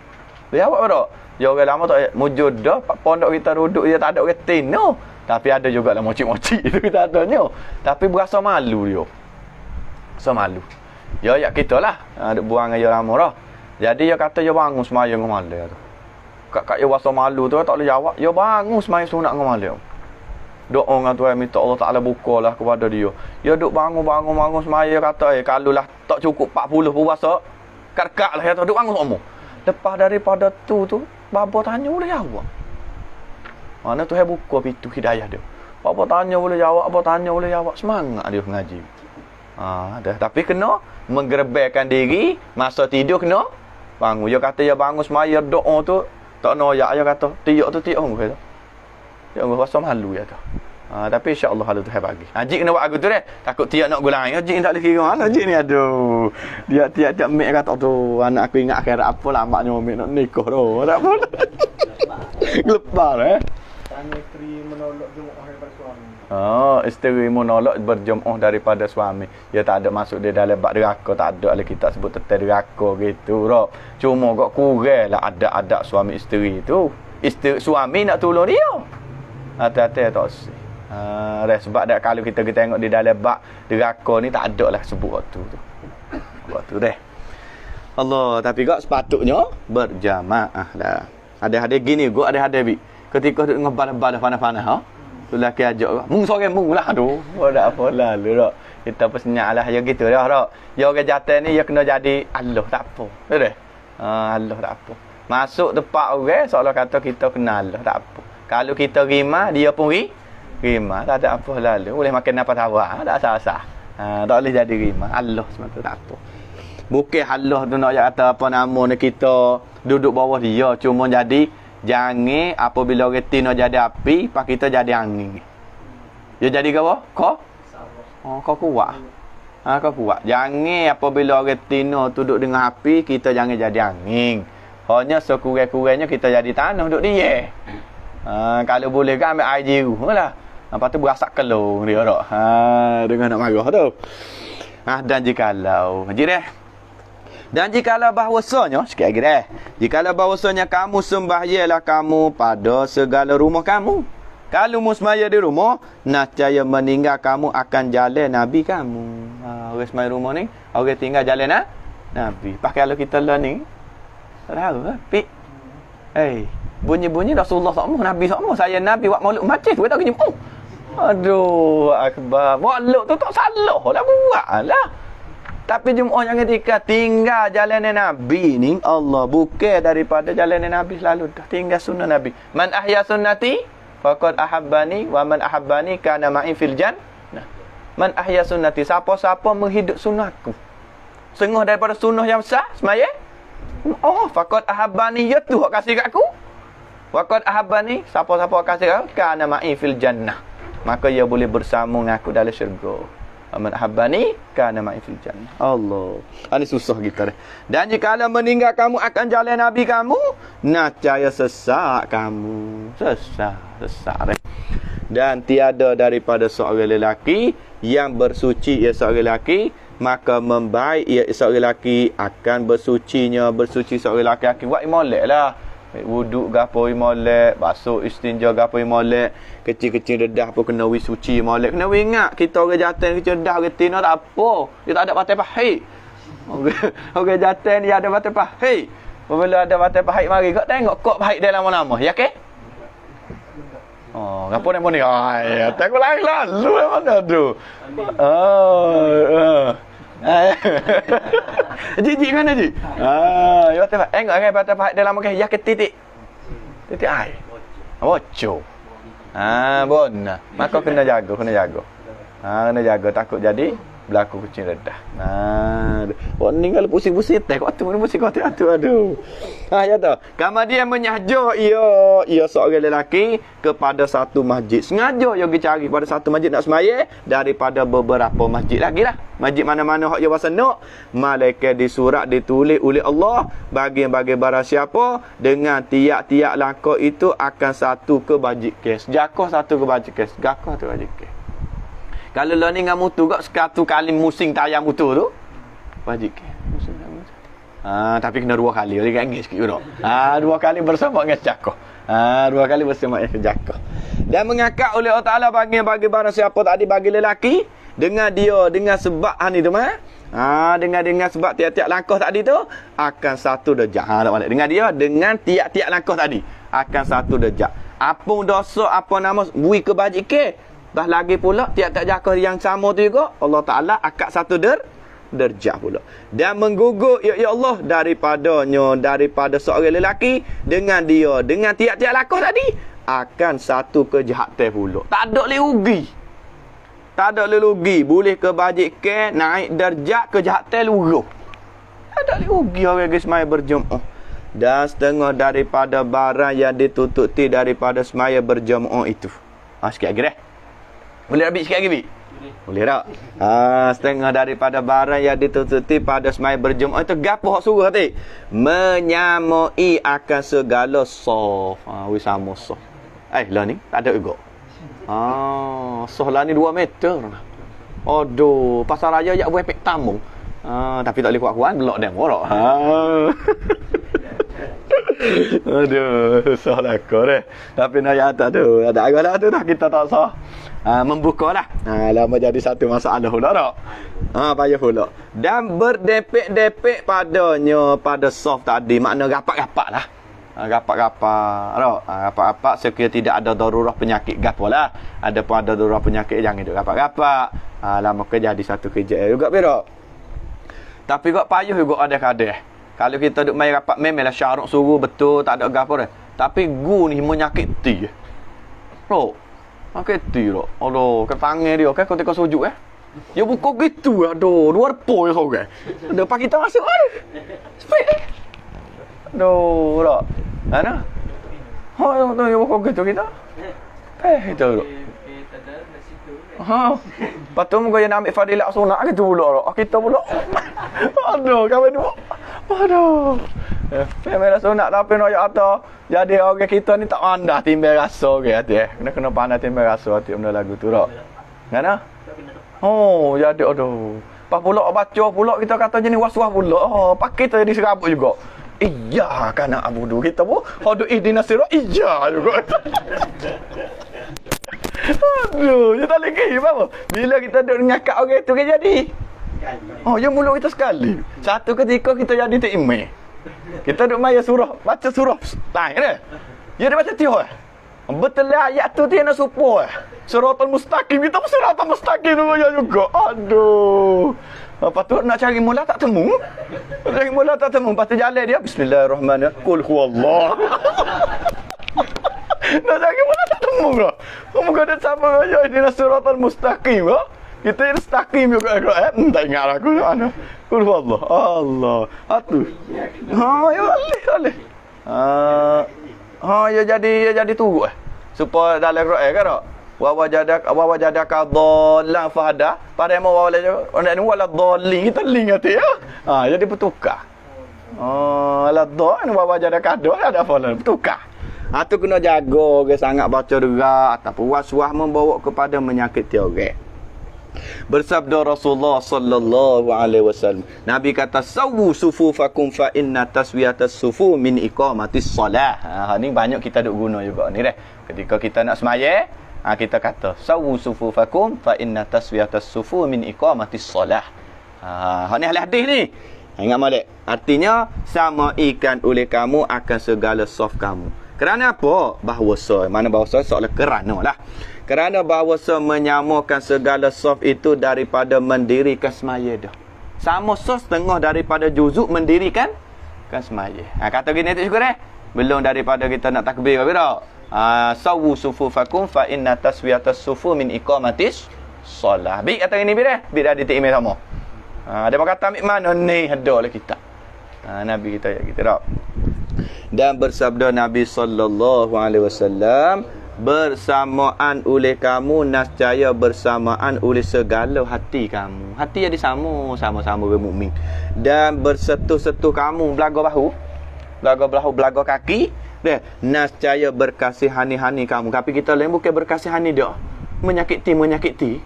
dia jawab tak? Dia orang lama tak mujud dah, pondok kita duduk dia tak ada orang tino. Tapi ada juga lah mocik-mocik itu kita tanya. Tapi berasa malu dia. Berasa malu. Ya kita lah. Ada buang dengan dia lama dah. Jadi dia kata dia bangun semaya dengan malam tu. Kak dia berasa malu tu tak boleh jawab. Dia bangun semaya sunat dengan malam. Doa dengan Tuhan minta Allah Ta'ala bukalah kepada dia. Dia duk bangun semaya kata kalau lah tak cukup 40 puasa. Kak lah dia tu duk bangun semua. Lepas daripada tu bapa tanya boleh jawab. Mana Tuhan buka pintu hidayah dia. Apa tanya boleh jawab, apa tanya boleh jawab. Semangat dia mengaji. Dah. Tapi kena menggerebekkan diri. Masa tidur kena bangun. Dia kata dia bangun semaya doa tu tak noyak. Dia kata tiuk tu tiuk orang kata. Tiuk orang rasa malu dia tu. Tapi insya-Allah kalau Tuhan bagi. Haji kena buat aku tu deh. Takut tiap nak gulai. Haji tak boleh kira. Haji ni aduh. Dia tiap-tiap mek kata tu anak aku ingat akhirat apa lambatnya mek nak nikah tu. Tak apa. Gelepar Isteri menolak jemaah daripada suami. Isteri menolak berjemaah daripada suami. Dia tak ada masuk dia dalam bab deraka, tak ada lah kita sebut tentang deraka gitu dah. Cuma kok kuranglah adab-adab suami isteri tu. Suami nak tolong dia. Hati-hati tak sih. Sebab dak kalau kita tengok di dalam bab deraka ni tak ada lah sebut waktu tu. Waktu deh. Allah, tapi kok sepatutnya berjamaah dah. Ada gini gua ada bi. Ketika duk ngebal-bal panas-panas tu lelaki ajak mung sore mung lah aduh tak apa lalu dak kita pesenyaklah ya gitu dah dak ya orang jatuh ni dia kena jadi Allah tak apa betul Allah tak apa masuk tempat orang seolah kata kita kenal Allah tak apa kalau kita rima dia pun rima tak ada apa lalu boleh makan apa tawa tak sah-sah tak boleh jadi rima Allah semata tak apa bukan Allah tu nak kata apa nama ni kita duduk bawah dia cuma jadi Jangan apabila orang tino jadi api, pak kita jadi angin. Dia jadi ke apa? Kau? Oh, kau kuat. Kau kuat. Jangan apabila orang tino duduk dengan api, kita jangan jadi angin. Hanya sekurang-kurangnya kita jadi tanah duduk dia. Kalau boleh kan ambil air jiru lah. Lepas tu berasak kelong dia tak. Dengan nak marah tu. Dan jikalau. Dan jikalau bahawasanya, sikit lagi dah. Jikalau bahawasanya kamu sembahyalah kamu pada segala rumah kamu. Kalau musmaya di rumah, nascaya meninggal kamu akan jalan Nabi kamu. Orang semaya rumah ni, orang tinggal jalan Nabi. Pakai kalau kita lah ni, tak tahu lah. Pik. Bunyi-bunyi Rasulullah SAW, Nabi SAW. Saya Nabi buat maulud macam tu. Kita kena aduh, akbar. Maulud tu tak salah lah. Buat lah. Tapi Jumaat yang ketika tinggal jalan Nabi ni, Allah bukan daripada jalan Nabi selalu dah. Tinggal sunnah Nabi. Man ahya sunnati, faqad ahabbani. Wa man ahabbani kana ma'i fil jannah. Man ahya sunnati. Siapa-siapa menghidup sunnahku. Sengah daripada sunnah yang besar, semaya. Oh, faqad ahabbani. Ya tu, hak kasih kat aku. Faqad ahabbani. Siapa-siapa kasih kat aku, kana ma'i fil jannah. Maka ia boleh bersama dengan aku dalam syurga. Man ahabbani kana ma'i fil jannah. Allah. Ini susah kita dah. Dan jika meninggal kamu akan jalan Nabi kamu, nascaya sesak kamu. Sesak dah. Dan tiada daripada seorang lelaki yang bersuci ia seorang lelaki, maka membaik ia seorang lelaki akan bersuci seorang lelaki buat molek lah. Wuduk gapo molek, basuh istinja gapo molek, kecil-kecil dedah pun kena suci molek. Kena ingat kita orang jantan kecil dedah orang tino tak apa. Dia tak ada batai pahit. Orang jantan dia ada batai pahit. Apabila ada batai pahit mari kau tengok kok pahit dia lama-lama. Ya ke? Oh, gapo ni? Ai, tengok lalu mana tu. Jijik mana ji? Batai pahit. Tengok kan batai pahit dalam makan. Ya ke titik air. Bocor. Bona. Maka kena jaga. Kena jaga takut jadi berlaku kucing redah. Ni kalau pusing-pusing teh kau tu pusing kau tu aduh. Ya tahu. Kemudian menyahjo ia seorang lelaki kepada satu masjid. Sengaja dia pergi cari pada satu masjid nak semaya daripada beberapa masjid lagi lah. Masjid mana-mana hak dia bahasa nak. Malaikat disurat ditulis oleh Allah bagi-bagi barang siapa dengan tiap-tiap langkah itu akan satu ke bajik kes. Jakoh satu ke bajik kes. Gakoh tu bajik kes. Kalau lo ni dengan mutu kau satu kali musing tayang mutu tu wajib ke musing tayang mutu. Tapi kena 2 kali. Dia ingat sikit tu. 2 kali bersama dengan jakoh. 2 kali bersama dengan jakoh. Dan mengakak oleh Allah Taala bagi barang siapa tadi bagi lelaki dengan sebab ni tu dengan sebab tiap-tiap langkah tadi tu akan satu darjah. Dengan dia dengan tiap-tiap langkah tadi akan satu darjah. Apa dosa apa nama bui ke bajik ke? Dah lagi pula tiap-tiap jakoh yang sama tu juga Allah Ta'ala akad satu derjah pula. Dan menggugur ya Allah daripada seorang lelaki dengan tiap-tiap lakoh tadi akan satu kejahatan pula. Tak ada rugi. Boleh ke bajik ke naik derjah kejahatan luruh. Tak ada rugi orang semaya berjemaah. Dan setengah daripada barang yang ditututi daripada semaya berjemaah itu. Sikit lagi dah. Boleh ambil sikit lagi, Bi? Boleh tak? Setengah daripada barang yang ditututi pada semai berjemaah itu gapo hak suruh tadi? Menyamai akan segala sof. Sama sof. Lah ni tak ada juga. Sof lah ni 2 meter. Aduh, pasar raya jak buat efek tamu. Tapi tak boleh kuat-kuat belok demo tak. Aduh, susah lah kau deh. Tapi nak atas tu, ada agak tu dah kita tak sah. Membuka lah. Lama jadi satu masalah pula tak? Payah pula. Dan berdepek-depek pada soft tadi. Makna rapat-rapat lah. Rapat-rapat sekiranya tidak ada darurat penyakit gapo lah. Ada pun ada darurat penyakit jangan duduk rapat-rapat. Lama ke jadi satu kerja juga berak. Tapi kok payah juga ada kadeh. Kalau kita duduk main rapat memanglah syarat suruh betul tak ada gapo dah. Tapi ni menyakiti. Menyakiti ro. Aduh, ke tangan dia kan ketika sujud Dia buka gitu aduh, 2 repo ya sorang. Depan kita masuk aduh. Speed. Aduh, rak. Mana? Ha, tu yang bukan gitu kita. Itu dulu. Ha. Lepas tu muka yang ambil fadilat sunat gitu pula. Kita pula. Aduh, kawan tu. Aduh. Fadilat sunat tapi nak atas. Jadi orang kita ni tak pandai timbal rasa ke hati. Kena pandai timbal rasa hati benda lagu tu dak. Ngana? Oh, jadi aduh. Pas pula baca pula kita kata jenis was-was pula. Oh, pakai kita jadi serabut juga. Iya kan Abu Du kita pun. Hadu ihdinas sirat iya juga. Aduh, dia tak lagi apa? Bila kita duduk ngakak orang itu kan jadi. Oh, ya mulut kita sekali. Satu ketika kita jadi takimah. Kita duduk maya surah, baca surah. Lain dah. Dia baca tiap. Betul lah ayat tu dia nak supaya. Siratal mustaqim kita pun siratal mustaqim tu juga. Aduh. Lepas tu nak cari mula tak temu. Cari mula tak temu. Lepas tu jalan dia bismillahirrahmanirrahim. Qul huwallah. Nak cari mula tak temu ke? Muka dia sama aja ini siratal mustaqim ke? Kita ini mustaqim juga ke? Tak ingat aku mana. Qul huwallah. Allah. Atu. Ha, ya boleh. Ha, ya jadi tu. Supaya dalam Quran kan tak? Wa wajadaka dhallan fahada. Pada mau wala orang ni wala dhalin kita link hati ya. Ha, jadi bertukar. Oh, la dhallan wa wajadaka ada apa lah bertukar. Ha tu kena jaga ke sangat baca derak ataupun was-was membawa kepada menyakiti orang. Bersabda Rasulullah sallallahu alaihi wasallam. Nabi kata sawu sufufakum fa inna taswiyatas sufu min iqamatis solah. Ha ni banyak kita duk guna juga ni dah. Ketika kita nak sembahyang, kita kata sawu sufufakum fa inna taswiyatas sufu min iqamatis solah. Ha ni hadis ni. Ingat molek. Artinya samaikan oleh kamu akan segala saf kamu. Kerana apa? Bahawasa. Mana bahawasa? Soalan kerana lah. Kerana bahawasa menyamakan segala saf itu daripada mendirikan semaya dah. Sama saf setengah daripada juzuk mendirikan semaya. Kata gini tu syukur belum daripada kita nak takbir ke tak? Sawu sufufakum fa inna taswiyatas sufu min iqamatis solah. Baik kata gini bila di tikmil sama. Dia kata ambil mana ni ada lah kita. Nabi kita ya kita tak. Dan bersabda Nabi sallallahu alaihi wasallam, bersamaan oleh kamu nascaya bersamaan oleh segala hati kamu. Hati jadi sama-sama dengan mukmin. Dan bersetuh-setuh kamu belaga bahu, belaga kaki, deh nascaya berkasihani kamu. Tapi kita lain bukan berkasihani dia. Menyakiti.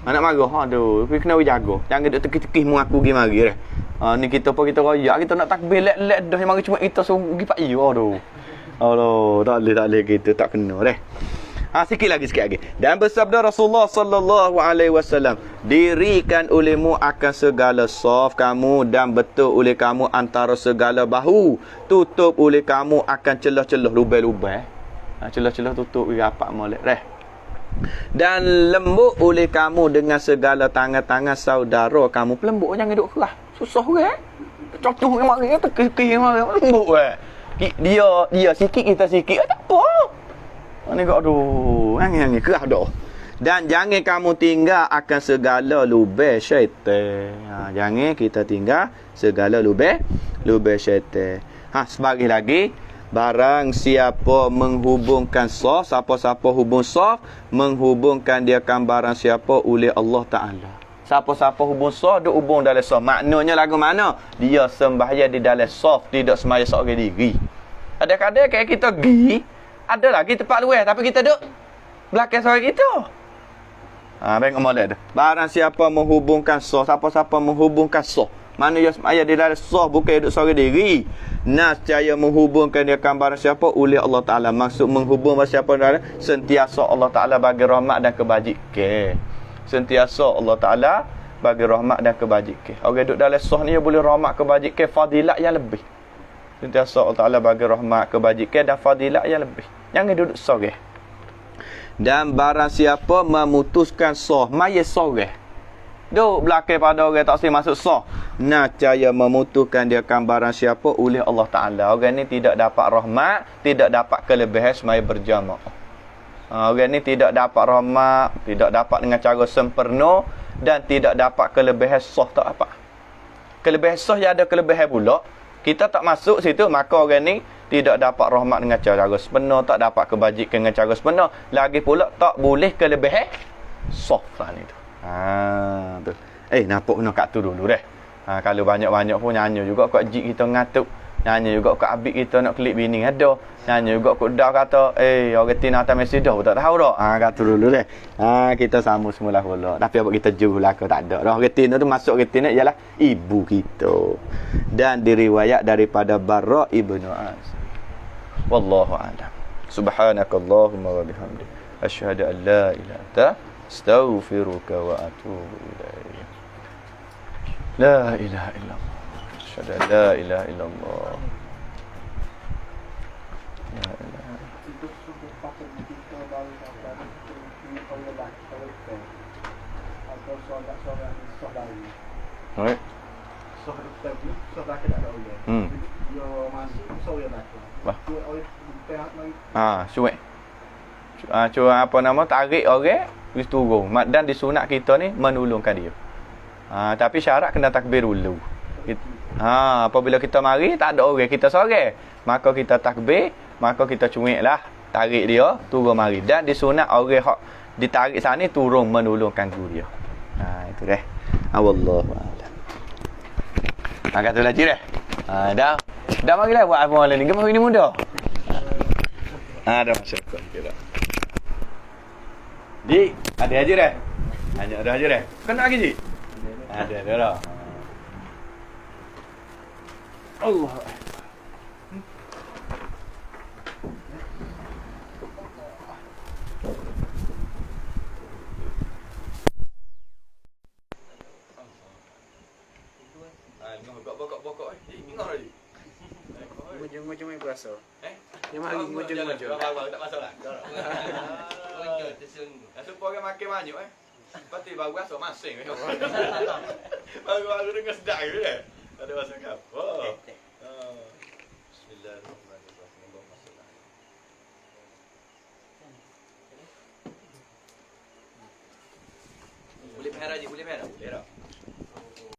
Anak marah, aduh, kena jaga. Jangan duk tekih-tekih mengaku gi mari dah. Ni kita apa kita royak, kita nak takbir lek dah mari cuma kita suruh pergi pak iyo tu. Allah, tak boleh gitu, tak kena dah. Sikit lagi. Dan bersabda Rasulullah sallallahu alaihi wasallam, dirikan olehmu akan segala saf kamu dan betul oleh kamu antara segala bahu, tutup oleh kamu akan celah-celah lubang-lubang. Celah-celah tutup rapat molek dah. Dan lembut oleh kamu dengan segala tangan-tangan saudara kamu. Pelembut jangan duduk kerah. Susah cocoh mari tekih mari lembut dia sikit kita sikit tak apa. Ni kau aduh hang kerah dah. Dan jangan kamu tinggal akan segala lubang syaitan. Jangan kita tinggal segala lubang syaitan. Sebagai lagi, barang siapa menghubungkan saf, siapa-siapa hubung saf, menghubungkan dia kan barang siapa oleh Allah Ta'ala. Siapa-siapa hubung saf, duk hubung dalam saf. Maknanya lagu mana? Dia sembahyang di dalam saf, tidak sembahyang seorang diri. Kadang-kadang kayak kita pergi, ada lagi tempat luar, tapi kita duk belakang seorang kita. Baik amal dah. Barang siapa menghubungkan saf, siapa-siapa menghubungkan saf, mana dia sembahyang di dalam saf, bukan duk seorang diri. Nascaya menghubungkan dia kan barang siapa oleh Allah Ta'ala. Maksud menghubung barang siapa adalah sentiasa Allah Ta'ala bagi rahmat dan kebajikan. Sentiasa Allah Ta'ala bagi rahmat dan kebajikan. Orang duduk dalam sah ni dia boleh rahmat kebajikan, fadilat yang lebih. Sentiasa Allah Ta'ala bagi rahmat kebajikan dan fadilat yang lebih. Jangan duduk sorang. Dan barang siapa memutuskan sah, maya sorang. Duk belakang pada orang tak boleh masuk sah, nascaya memutuskan dia kan barang siapa oleh Allah Ta'ala. Orang ni tidak dapat rahmat, tidak dapat kelebihan semaya berjamaah. Orang ni tidak dapat rahmat, tidak dapat dengan cara sempurna, dan tidak dapat kelebihan sah tak apa. Kelebihan sah yang ada kelebihan pula, kita tak masuk situ, maka orang ni tidak dapat rahmat dengan cara sebenar, tak dapat kebajikan dengan cara sebenar, lagi pula tak boleh kelebihan sofan itu. Tu. Nampak kena kat tu dulu dah. Kalau banyak-banyak pun nyanyi juga kat jik kita ngatuk. Nyanyi juga kat abik kita nak klik bini ada. Nyanyi juga kat dah kata, orang tina atas mesej dah, tak tahu dah. Kat tu dulu dah. Kita sama semula pula. Tapi apa kita juh lah ke tak ada. Orang tina tu masuk tina ialah ibu kita. Dan diriwayat daripada Barra ibnu Azib. Wallahu a'lam. Subhanakallahumma wa bihamdik asyhadu an la ilaha illa anta astaghfiruka wa atubu ilaik. La ilaha illallah. Asyhadu an la ilaha illallah. La ilaha. Itu sudah pakai kita baru dapat oleh laki-laki. Atau solat-solat saudari. Right. Solat tadi, solat tidak ada oleh. Yo masuk solat laki. Wah. Oleh pihak lagi. Suai. Cuma apa nama tarik orang wis turun. Dan disunat kita ni menolongkan dia. Tapi syarat kena takbir dulu. Apabila kita mari tak ada orang, kita sorang, maka kita takbir, maka kita cuiklah, tarik dia turun mari. Dan disunat orang hak ditarik sana turun menolongkan guru dia. Itu dah. Wallahu a'lam. Kata lagi dah. Dah marilah buat apa malam ni. Gemar ini muda. Dah masyarakat kita. Dik, ada aja dah. Hanya ada aja dah. Kena lagi Dik? Ada dah. Allah. Bokok-bokok ingat lagi. Ngujung-ngujung yang berasa. Yang mari ngujung-ngujung. Tak masalah. Ngujung tersun. Itu orang makan banyak Pasti baru rasa masing. Baru dengar sedap ke dah. Ada rasa kap. Bismillahirrahmanirrahim. Boleh merah je, boleh merah. Boleh dah.